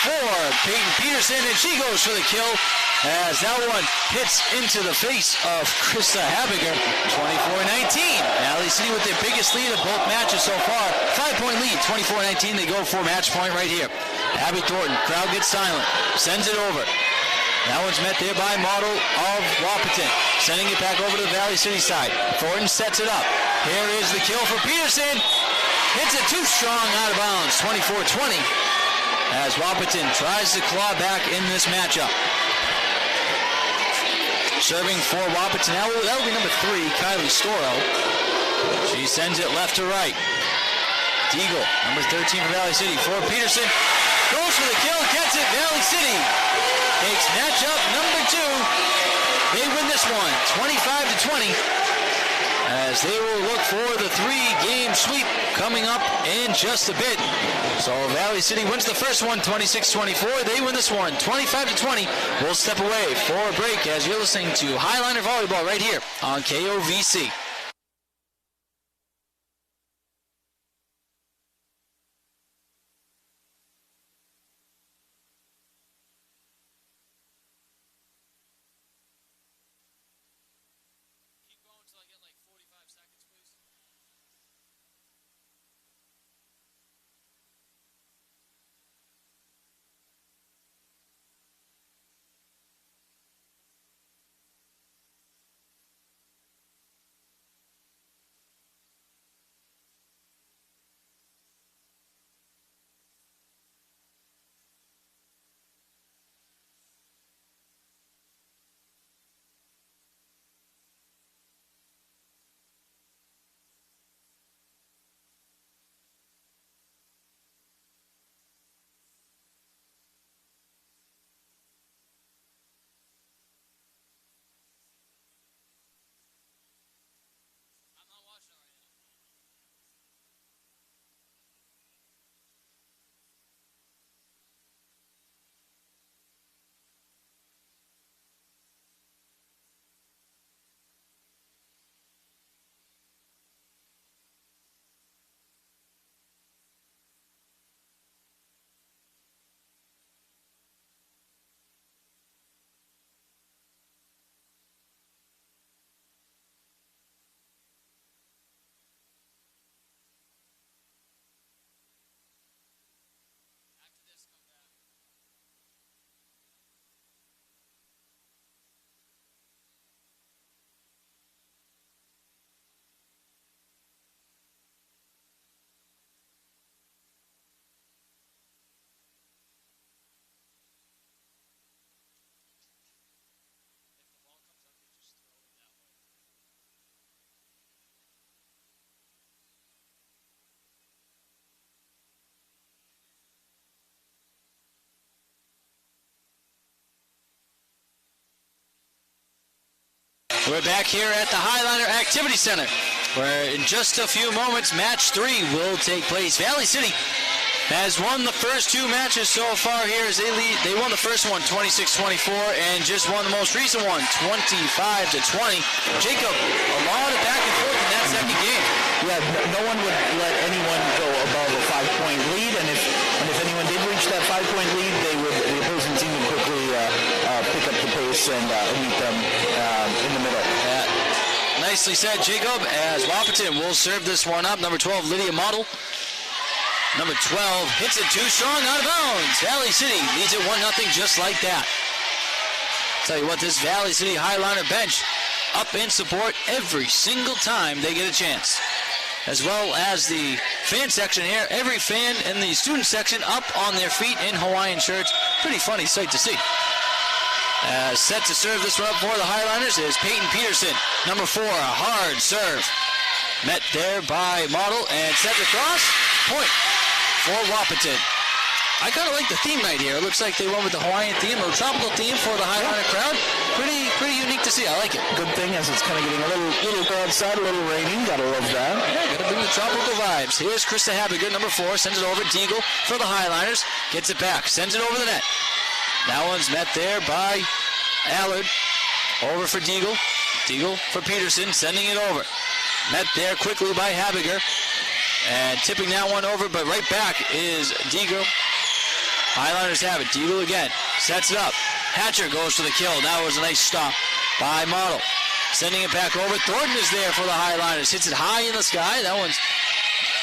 Speaker 1: for Peyton Peterson, and she goes for the kill as that one hits into the face of Krista Habiger. 24-19. Valley City with their biggest lead of both matches so far. 5-point lead. 24-19. They go for match point right here. Abby Thornton. Crowd gets silent. Sends it over. That one's met there by Model of Wahpeton. Sending it back over to the Valley City side. Thornton sets it up. Here is the kill for Peterson. Hits it too strong out of bounds. 24-20. As Wahpeton tries to claw back in this matchup. Serving for Wahpeton. That will be number 3, Kylie Storo. She sends it left to right. Diegel, number 13 for Valley City. For Peterson. Goes for the kill. Gets it. Valley City takes matchup number 2. They win this one, 25-20. As they will look for the 3-game sweep coming up in just a bit. So Valley City wins the first one, 26-24. They win this one, 25-20. We'll step away for a break as you're listening to Highliner Volleyball right here on KOVC. We're back here at the Highliner Activity Center, where in just a few moments, match 3 will take place. Valley City has won the first 2 matches so far here as they lead. They won the first one 26-24 and just won the most recent one 25-20. Jacob, a lot of back and forth in that second game.
Speaker 2: Yeah, no one would let anyone go above a 5-point lead, and if anyone did reach that 5-point lead, the opposing team would quickly pick up the pace and meet them in the middle.
Speaker 1: Nicely said, Jacob, as Wahpeton will serve this one up. Number 12, Lydia Model. Number 12 hits it too strong, out of bounds. Valley City leads it 1-0 just like that. Tell you what, this Valley City Highliner bench up in support every single time they get a chance. As well as the fan section here, every fan in the student section up on their feet in Hawaiian shirts. Pretty funny sight to see. Set to serve this one up for the Highliners is Peyton Peterson. Number 4, a hard serve. Met there by Model and set across. Point for Wahpeton. I kind of like the theme night here. It looks like they went with the Hawaiian theme or tropical theme for the Highliner crowd. Pretty unique to see. I like it.
Speaker 2: Good thing as it's kind of getting a little outside, a little rainy. Gotta love that.
Speaker 1: Yeah, gotta bring the tropical vibes. Here's Krista Habiger, number 4, sends it over. Diegel for the Highliners. Gets it back, sends it over the net. That one's met there by Allard. Over for Diegel. Diegel for Peterson, sending it over. Met there quickly by Habiger. And tipping that one over, but right back is Diegel. Highliners have it. Diegel again. Sets it up. Hatcher goes for the kill. That was a nice stop by Model. Sending it back over. Thornton is there for the Highliners. Hits it high in the sky. That one's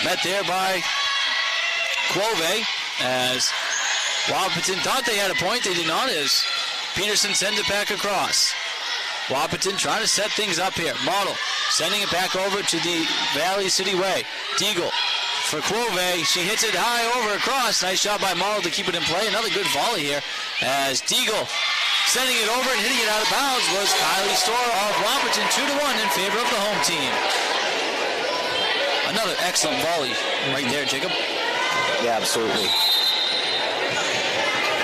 Speaker 1: met there by Quove. As Wahpeton thought they had a point. They did not, as Peterson sends it back across. Wahpeton trying to set things up here. Model sending it back over to the Valley City way. Diegel for Quove. She hits it high over across. Nice shot by Model to keep it in play. Another good volley here as Diegel sending it over and hitting it out of bounds was Kylie Storr of Wahpeton. 2-1 in favor of the home team. Another excellent volley right there, Jacob.
Speaker 2: Yeah, absolutely.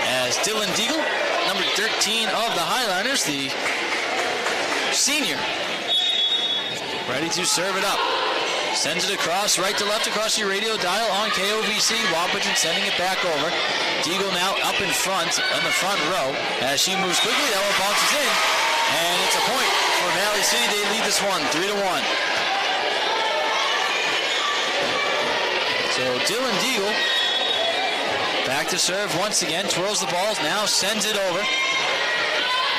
Speaker 1: As Dylan Diegel, number 13 of the Highliners, the senior, ready to serve it up. Sends it across, right to left across your radio dial on KOVC. Wahpeton sending it back over. Diegel now up in front, on the front row. As she moves quickly, that one bounces in. And it's a point for Valley City. They lead this one, 3-1. So Dylan Diegel back to serve once again. Twirls the balls, now sends it over.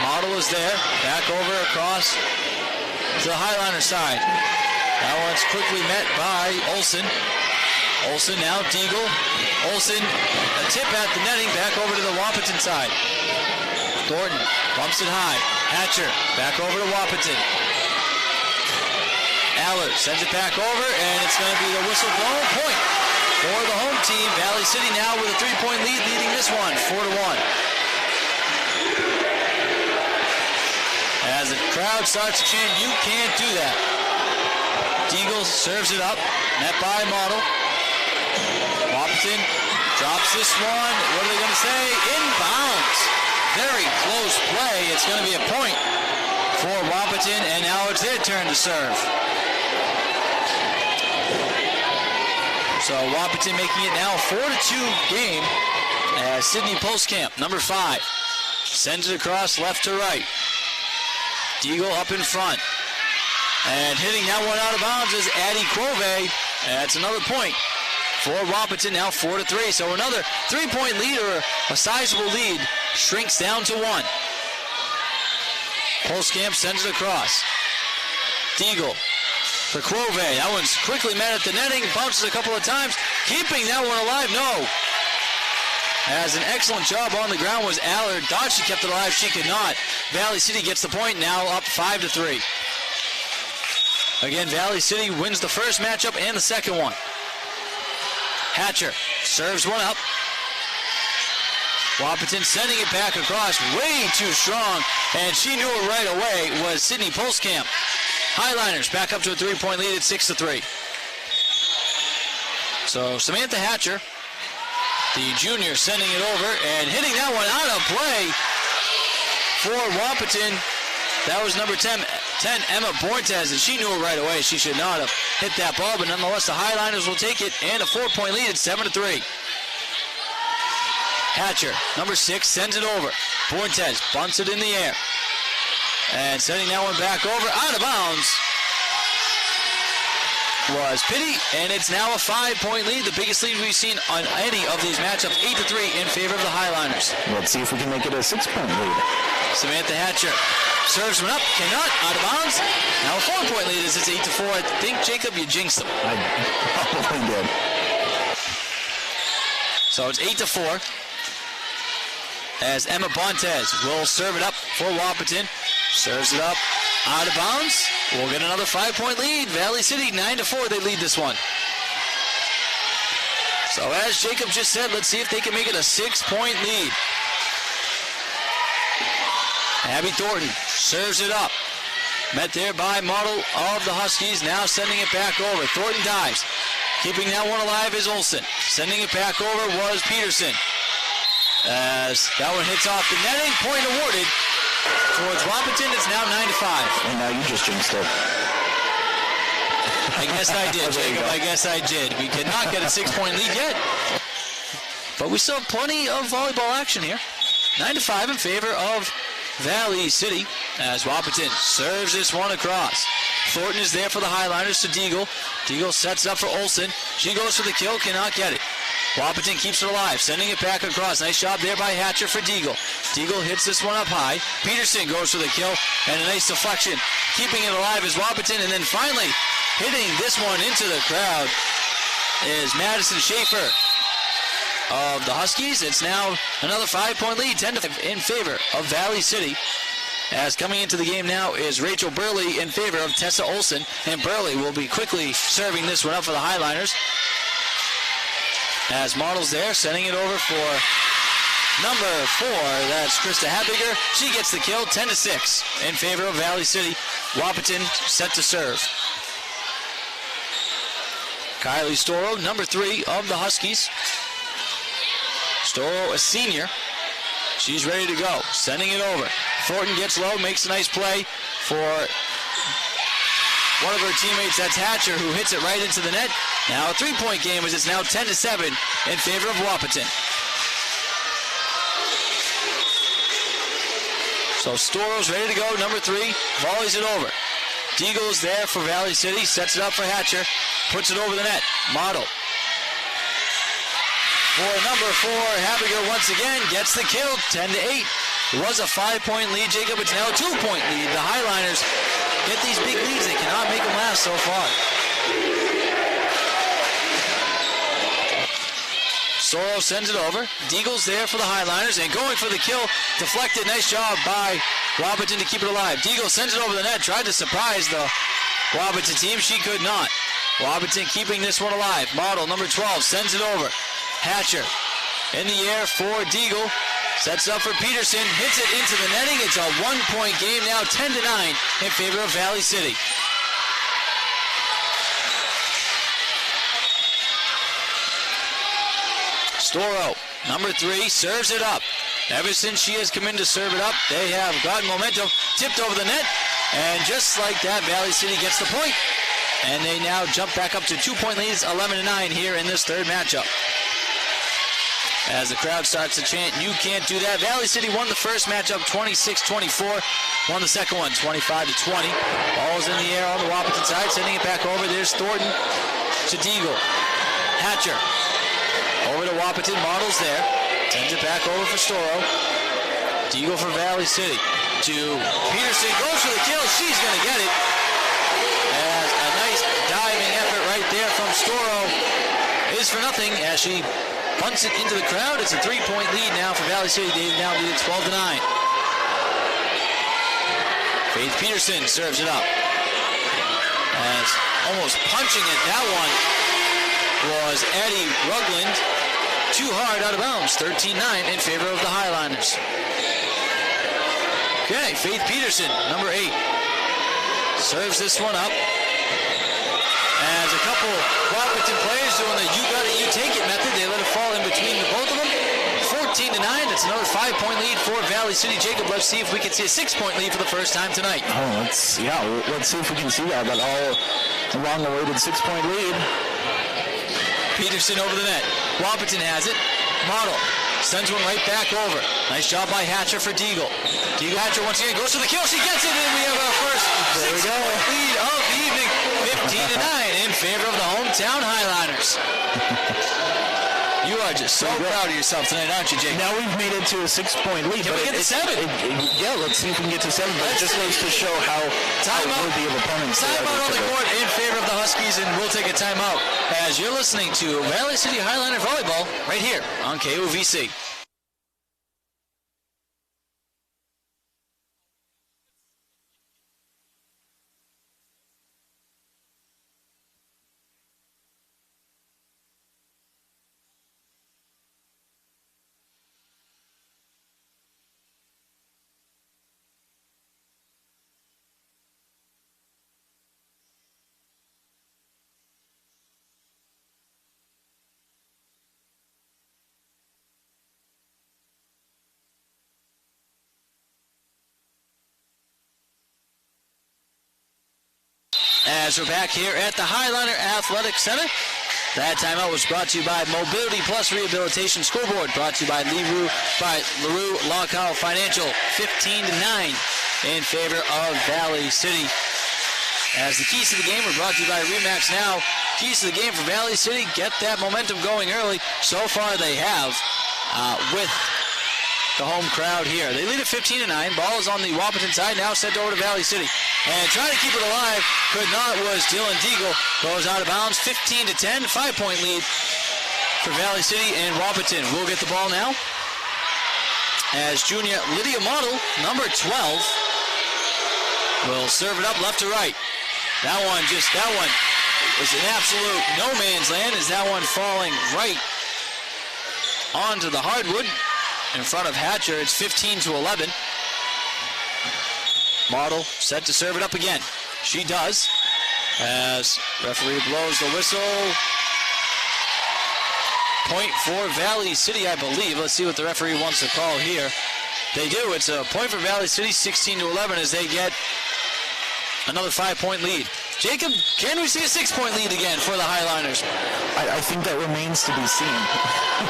Speaker 1: Model is there. Back over across to the Highliner side. That one's quickly met by Olsen. Olsen now, Diegel. Olsen, a tip at the netting, back over to the Wahpeton side. Thornton bumps it high. Hatcher, back over to Wahpeton. Allard sends it back over, and it's going to be the whistle blown. Point for the home team. Valley City now with a 3-point lead, leading this one, 4-1. As the crowd starts to chant, "You can't do that." Diegel serves it up, met by Model. Wahpeton drops this one. What are they going to say? Inbounds. Very close play. It's going to be a point for Wahpeton, and now it's their turn to serve. So Wahpeton making it now a 4-2 game as Sydney Postcamp, number 5, sends it across left to right. Diegel up in front. And hitting that one out of bounds is Addie Quove. That's another point for Wahpeton, now 4-3. So another 3-point lead, or a sizable lead, shrinks down to 1. Postcamp sends it across. Diegel for Quove. That one's quickly met at the netting, bounces a couple of times. Keeping that one alive, no. As an excellent job on the ground was Allard. Thought she kept it alive, she could not. Valley City gets the point, now up 5-3. Again, Valley City wins the first matchup and the second one. Hatcher serves one up. Wahpeton sending it back across, way too strong, and she knew it right away, was Sydney Postcamp. Highliners back up to a 3-point lead at 6-3. So Samantha Hatcher, the junior, sending it over and hitting that one out of play for Wahpeton. That was number 10, 10, Emma Bortez, and she knew it right away. She should not have hit that ball, but nonetheless, the Highliners will take it, and a 4-point lead at 7-3. Hatcher, number 6, sends it over. Bortez bunts it in the air. And sending that one back over, out of bounds, was Pitty, and it's now a 5-point lead, the biggest lead we've seen on any of these matchups, 8-3 in favor of the Highliners.
Speaker 2: Let's see if we can make it a 6-point lead. Samantha
Speaker 1: Hatcher serves one up, cannot, out of bounds. Now a 4-point lead as it's 8-4. I think, Jacob, you jinxed them.
Speaker 2: I probably did.
Speaker 1: So it's 8-4. As Emma Bontes will serve it up for Wahpeton. Serves it up, out of bounds. We'll get another 5-point lead. Valley City, 9-4, they lead this one. So as Jacob just said, let's see if they can make it a 6-point lead. Abby Thornton serves it up. Met there by Model of the Huskies, now sending it back over. Thornton dives. Keeping that one alive is Olsen. Sending it back over was Peterson. As that one hits off the netting, point awarded towards Wahpeton. It's now 9-5.
Speaker 2: And now you just jinxed it.
Speaker 1: I guess I did, Jacob. I guess I did. We cannot get a 6-point lead yet, but we still have plenty of volleyball action here. 9-5 in favor of Valley City as Wahpeton serves this one across. Thornton is there for the Highliners to Diegel. Diegel sets it up for Olsen. She goes for the kill, cannot get it. Wahpeton keeps it alive, sending it back across. Nice job there by Hatcher for Diegel. Diegel hits this one up high. Peterson goes for the kill, and a nice deflection. Keeping it alive is Wahpeton, and then finally hitting this one into the crowd is Madison Schaefer of the Huskies. It's now another 5-point lead, 10-5 in favor of Valley City. As coming into the game now is Rachel Burley in favor of Tessa Olsen, and Burley will be quickly serving this one up for the Highliners. As Models there, sending it over for number 4. That's Krista Habiger. She gets the kill, 10-6 in favor of Valley City. Wahpeton set to serve. Kylie Storo, number 3 of the Huskies. Storo, a senior. She's ready to go. Sending it over. Thornton gets low, makes a nice play for one of her teammates, that's Hatcher, who hits it right into the net. Now a 3-point game as it's now 10-7 in favor of Wahpeton. So Storo's ready to go, number 3, volleys it over. Diegel's there for Valley City, sets it up for Hatcher, puts it over the net. Model. For number 4, Habiger once again gets the kill, 10-8. It was a 5-point lead, Jacob. It's now a 2-point lead. The Highliners get these big leads. They cannot make them last so far. Soro sends it over. Diegel's there for the Highliners and going for the kill. Deflected. Nice job by Wahpeton to keep it alive. Diegel sends it over the net. Tried to surprise the Wahpeton team. She could not. Wahpeton keeping this one alive. Model number 12 sends it over. Hatcher in the air for Diegel. Sets up for Peterson, hits it into the netting. It's a 1-point game now, 10-9 in favor of Valley City. Storo, number 3, serves it up. Ever since she has come in to serve it up, they have gotten momentum, tipped over the net, and just like that, Valley City gets the point, and they now jump back up to 2-point leads, 11-9 here in this third matchup. As the crowd starts to chant, you can't do that. Valley City won the first matchup 26-24. Won the second one 25-20. Ball's in the air on the Wahpeton side. Sending it back over. There's Thornton to Diegel. Hatcher over to Wahpeton. Models there. Sends it back over for Storo. Diegel for Valley City to Peterson. Goes for the kill. She's going to get it. As a nice diving effort right there from Storo is for nothing as she punts it into the crowd. It's a 3-point lead now for Valley City. They now lead it 12-9. Faith Peterson serves it up. As almost punching it, that one was Addie Rugland. Too hard out of bounds. 13-9 in favor of the Highliners. Okay, Faith Peterson, number 8, serves this one up. As a couple Wahpeton players doing the you got it, you take it method. They let it fall in between the both of them. 14 15-9. That's another 5-point lead for Valley City. Jacob, let's see if we can see a 6-point lead for the first time tonight.
Speaker 2: Oh, let's see if we can see that. That all long-awaited 6-point lead.
Speaker 1: Peterson over the net. Wahpeton has it. Model sends one right back over. Nice job by Hatcher for Diegel. Hatcher once again goes for the kill. She gets it, and we have our first 6-point lead of the evening. 15-9 in favor of the hometown Highliners. You are just so proud of yourself tonight, aren't you, Jake?
Speaker 2: Now we've made it to a 6-point lead.
Speaker 1: Can we get to 7?
Speaker 2: Yeah, let's see if we can get to 7. But it just goes to show how worthy of opponents.
Speaker 1: Timeout on the court in favor of the Huskies, and we'll take a timeout as you're listening to Valley City Highliner Volleyball right here on KOVC. As we're back here at the Highliner Athletic Center. That timeout was brought to you by Mobility Plus Rehabilitation Scoreboard, brought to you by LaRue Lockout Financial. 15-9 in favor of Valley City. As the keys to the game were brought to you by Remax Now. Keys to the game for Valley City, get that momentum going early. So far they have with the home crowd here. They lead at 15-9. Ball is on the Wahpeton side, now sent over to Valley City. And trying to keep it alive, could not, was Dylan Diegel. Goes out of bounds, 15-10, 5-point lead for Valley City and Wahpeton. We'll get the ball now as junior Lydia Model, number 12, will serve it up left to right. That one was an absolute no man's land as that one falling right onto the hardwood in front of Hatcher. It's 15-11. Model set to serve it up again. She does, as referee blows the whistle. Point for Valley City, I believe. Let's see what the referee wants to call here. They do. It's a point for Valley City, 16-11, as they get another 5-point lead. Jacob, can we see a 6-point lead again for the Highliners?
Speaker 2: I think that remains to be seen.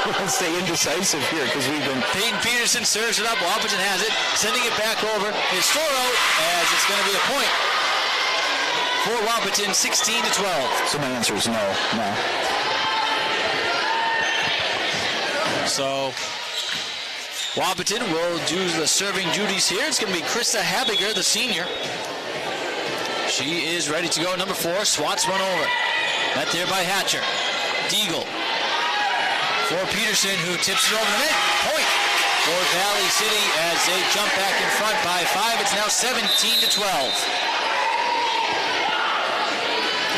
Speaker 2: We'll stay indecisive here because we've been...
Speaker 1: Peyton Peterson serves it up. Wahpeton has it. Sending it back over. It's Storo, as it's going to be a point for Wahpeton, 16-12.
Speaker 2: So my answer is no.
Speaker 1: So Wahpeton will do the serving duties here. It's going to be Krista Habiger, the senior. She is ready to go. Number 4 swats one over. Met there by Hatcher. Diegel for Peterson, who tips it over the net. Point for Valley City as they jump back in front by 5. It's now 17-12.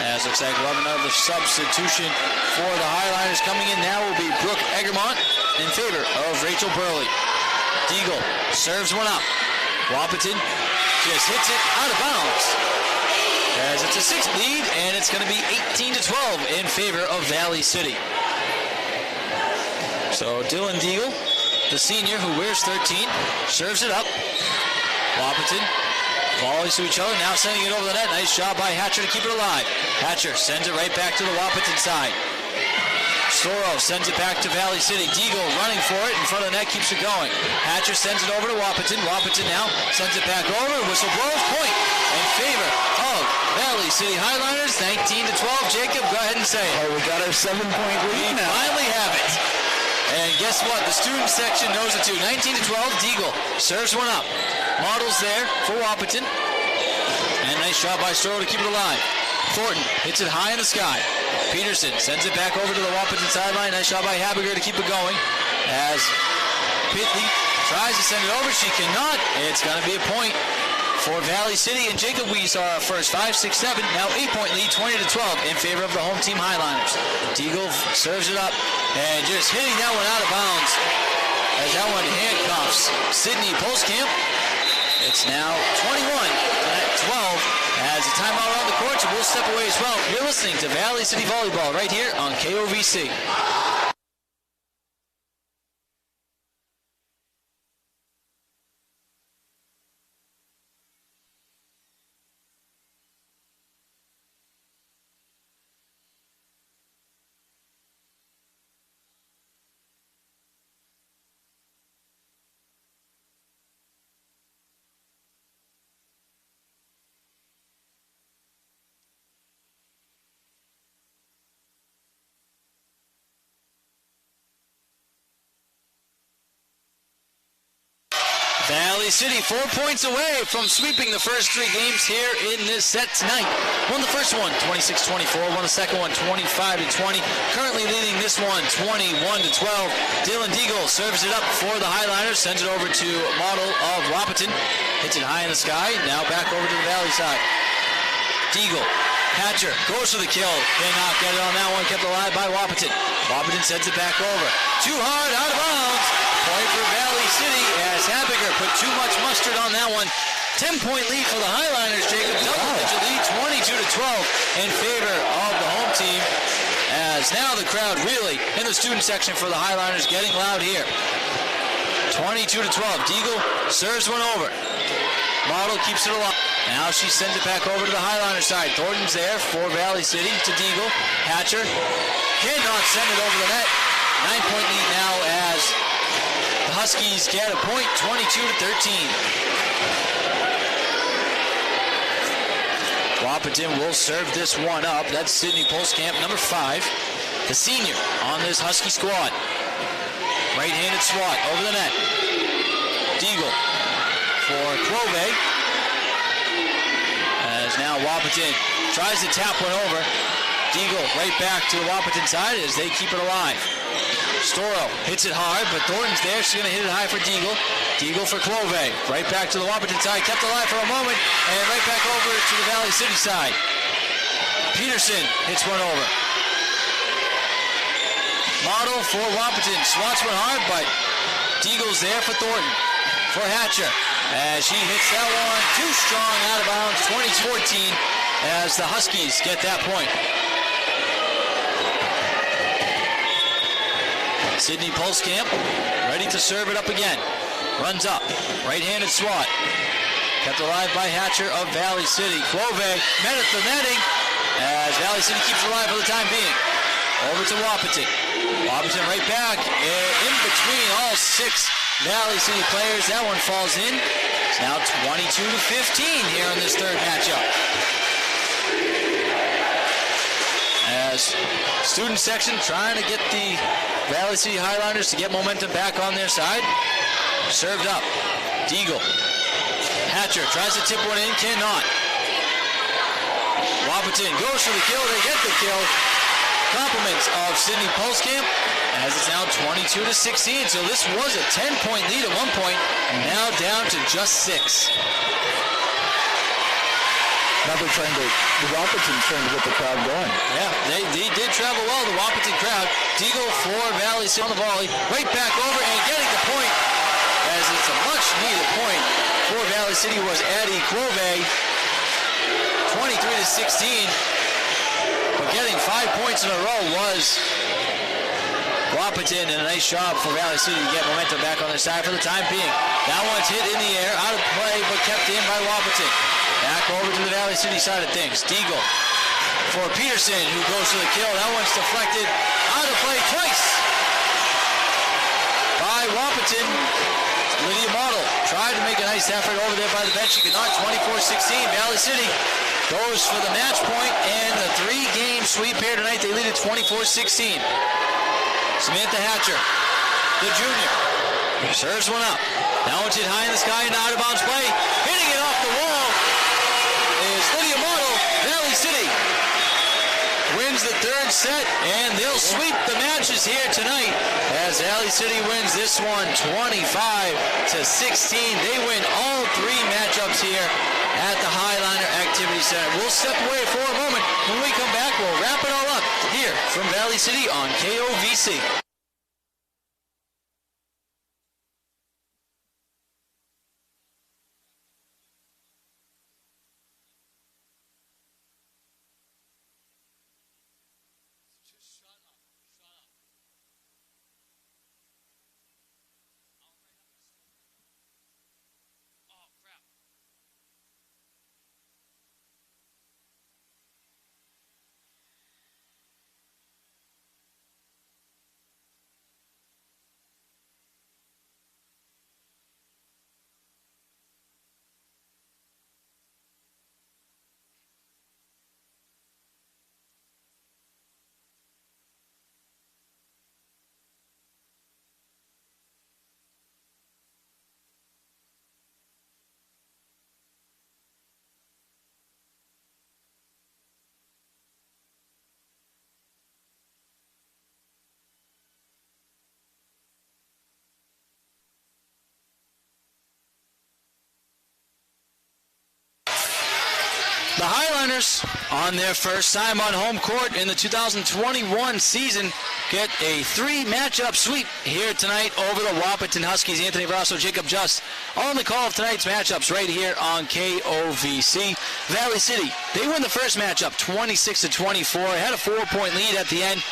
Speaker 1: As looks like we'll have another substitution for the Highliners. Coming in now will be Brooke Egermont in favor of Rachel Burley. Diegel serves one up. Wahpeton just hits it out of bounds. As it's a 6 lead, and it's going to be 18-12 in favor of Valley City. So Dylan Diegel, the senior who wears 13, serves it up. Wahpeton volleys to each other, now sending it over the net. Nice job by Hatcher to keep it alive. Hatcher sends it right back to the Wahpeton side. Storo sends it back to Valley City. Diegel running for it in front of the net, keeps it going. Hatcher sends it over to Wahpeton. Wahpeton now sends it back over. Whistle blows, point in favor of Valley City Highliners, 19-12. Jacob, go ahead and say it.
Speaker 2: Oh, we got our 7-point lead now.
Speaker 1: Finally have it. And guess what? The student section knows it too. 19-12. Diegel serves one up. Models there for Wahpeton. And nice shot by Storo to keep it alive. Thornton hits it high in the sky. Peterson sends it back over to the Wahpeton sideline. Nice shot by Habiger to keep it going. As Pitley tries to send it over, she cannot. It's going to be a point for Valley City. And Jacob, we saw our first 5, 6, 7. Now 8-point lead, 20-12 in favor of the home team Highliners. Diegel serves it up and just hitting that one out of bounds as that one handcuffs Sydney Postcamp. It's now 21-12. As a timeout on the court, so we'll step away as well. You're listening to Valley City Volleyball right here on KOVC. Valley City 4 points away from sweeping the first 3 games here in this set tonight. Won the first one 26-24, won the second one 25-20. Currently leading this one 21-12. Dylan Diegel serves it up for the Highliners, sends it over to Model of Wahpeton. Hits it high in the sky, now back over to the Valley side. Diegel, Hatcher goes for the kill, cannot get it on that one, kept alive by Wahpeton. Wahpeton sends it back over. Too hard, out of bounds. Point for Valley City as Habiger put too much mustard on that one. 10-point lead for the Highliners, Jacob. Double-digit lead, 22-12 in favor of the home team. As now the crowd really in the student section for the Highliners getting loud here. 22-12. Diegel serves one over. Model keeps it alive. Now she sends it back over to the Highliner side. Thornton's there for Valley City to Diegel. Hatcher cannot send it over the net. 9-point lead now as the Huskies get a point, 22-13. Wahpeton will serve this one up. That's Sydney Polskamp, number 5, the senior on this Husky squad. Right-handed swat over the net. Diegel for Clove. As now Wahpeton tries to tap one over. Diegel right back to the Wahpeton side as they keep it alive. Storo hits it hard, but Thornton's there. She's going to hit it high for Diegel. Diegel for Clove. Right back to the Wahpeton side. Kept alive for a moment, and right back over to the Valley City side. Peterson hits one over. Model for Wahpeton. Swats one hard, but Diegel's there for Thornton. For Hatcher. As she hits that one too strong, out of bounds, 20-14, as the Huskies get that point. Sydney Polskamp ready to serve it up again. Runs up, right-handed swat. Kept alive by Hatcher of Valley City. Clove met at the netting as Valley City keeps it alive for the time being. Over to Wahpeton. Wahpeton right back, in between all 6 Valley City players. That one falls in. It's now 22-15 here in this third matchup. As student section trying to get the Valley City Highliners to get momentum back on their side. Served up. Diegel. Hatcher tries to tip one in, cannot. Wahpeton goes for the kill. They get the kill. Compliments of Sydney Polskamp as it's now 22-16. So this was a 10-point lead at one point, and now down to just 6.
Speaker 2: Now they're the Wahpeton's trying to get the crowd going.
Speaker 1: Yeah, they did travel well, the Wahpeton crowd. Diegel for Valley City on the volley. Right back over and getting the point, as it's a much-needed point for Valley City was Addie Clove. 23-16. But getting 5 points in a row was Wahpeton, and a nice job for Valley City to get momentum back on their side for the time being. That one's hit in the air, out of play, but kept in by Wahpeton. Back over to the Valley City side of things. Diegel for Peterson, who goes for the kill. That one's deflected, out of play twice by Wahpeton. Lydia Model tried to make a nice effort over there by the bench. She could not. 24-16. Valley City goes for the match point and the 3-game sweep here tonight. They lead at 24-16. Samantha Hatcher, the junior, serves one up. Now it's hit high in the sky and out of bounds play. Hitting it off the wall is Lydia Model. Valley City wins the third set, and they'll sweep the matches here tonight as Valley City wins this one 25-16. They win all 3 matchups here at the Highliner Activity Center. We'll step away for a moment. When we come back, we'll wrap it all up here from Valley City on KOVC. The Highliners, on their first time on home court in the 2021 season, get a 3-matchup sweep here tonight over the Wahpeton Huskies. Anthony Brasso, Jacob Just on the call of tonight's matchups right here on KOVC. Valley City, they win the first matchup 26-24. Had a 4-point lead at the end.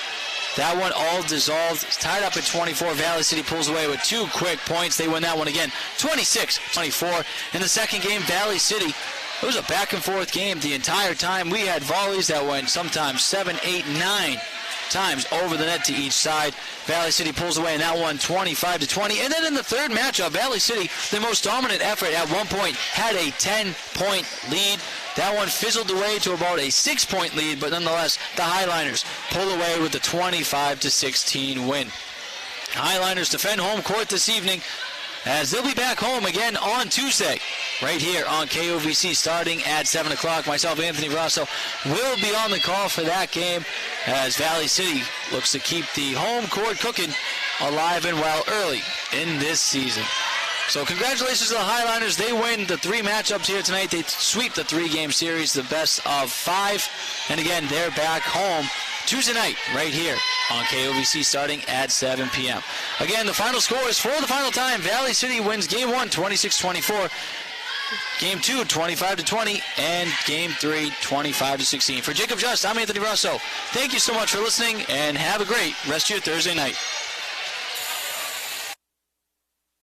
Speaker 1: That one all dissolved. It's tied up at 24. Valley City pulls away with 2 quick points. They win that one again, 26-24. In the second game, Valley City, it was a back-and-forth game the entire time. We had volleys that went sometimes 7, 8, 9 times over the net to each side. Valley City pulls away in that one 25-20. And then in the third matchup, Valley City, the most dominant effort at one point, had a 10-point lead. That one fizzled away to about a 6-point lead, but nonetheless, the Highliners pull away with the 25-16 win. Highliners defend home court this evening, as they'll be back home again on Tuesday, right here on KOVC, starting at 7 o'clock. Myself, Anthony Brasso, will be on the call for that game, as Valley City looks to keep the home court cooking alive and well early in this season. So congratulations to the Highliners. They win the 3 matchups here tonight. They sweep the 3-game series, the best of 5. And again, they're back home Tuesday night right here on KOVC starting at 7 p.m. Again, the final scores for the final time. Valley City wins Game 1, 26-24. Game 2, 25-20. And Game 3, 25-16. For Jacob Just, I'm Anthony Russo. Thank you so much for listening, and have a great rest of your Thursday night.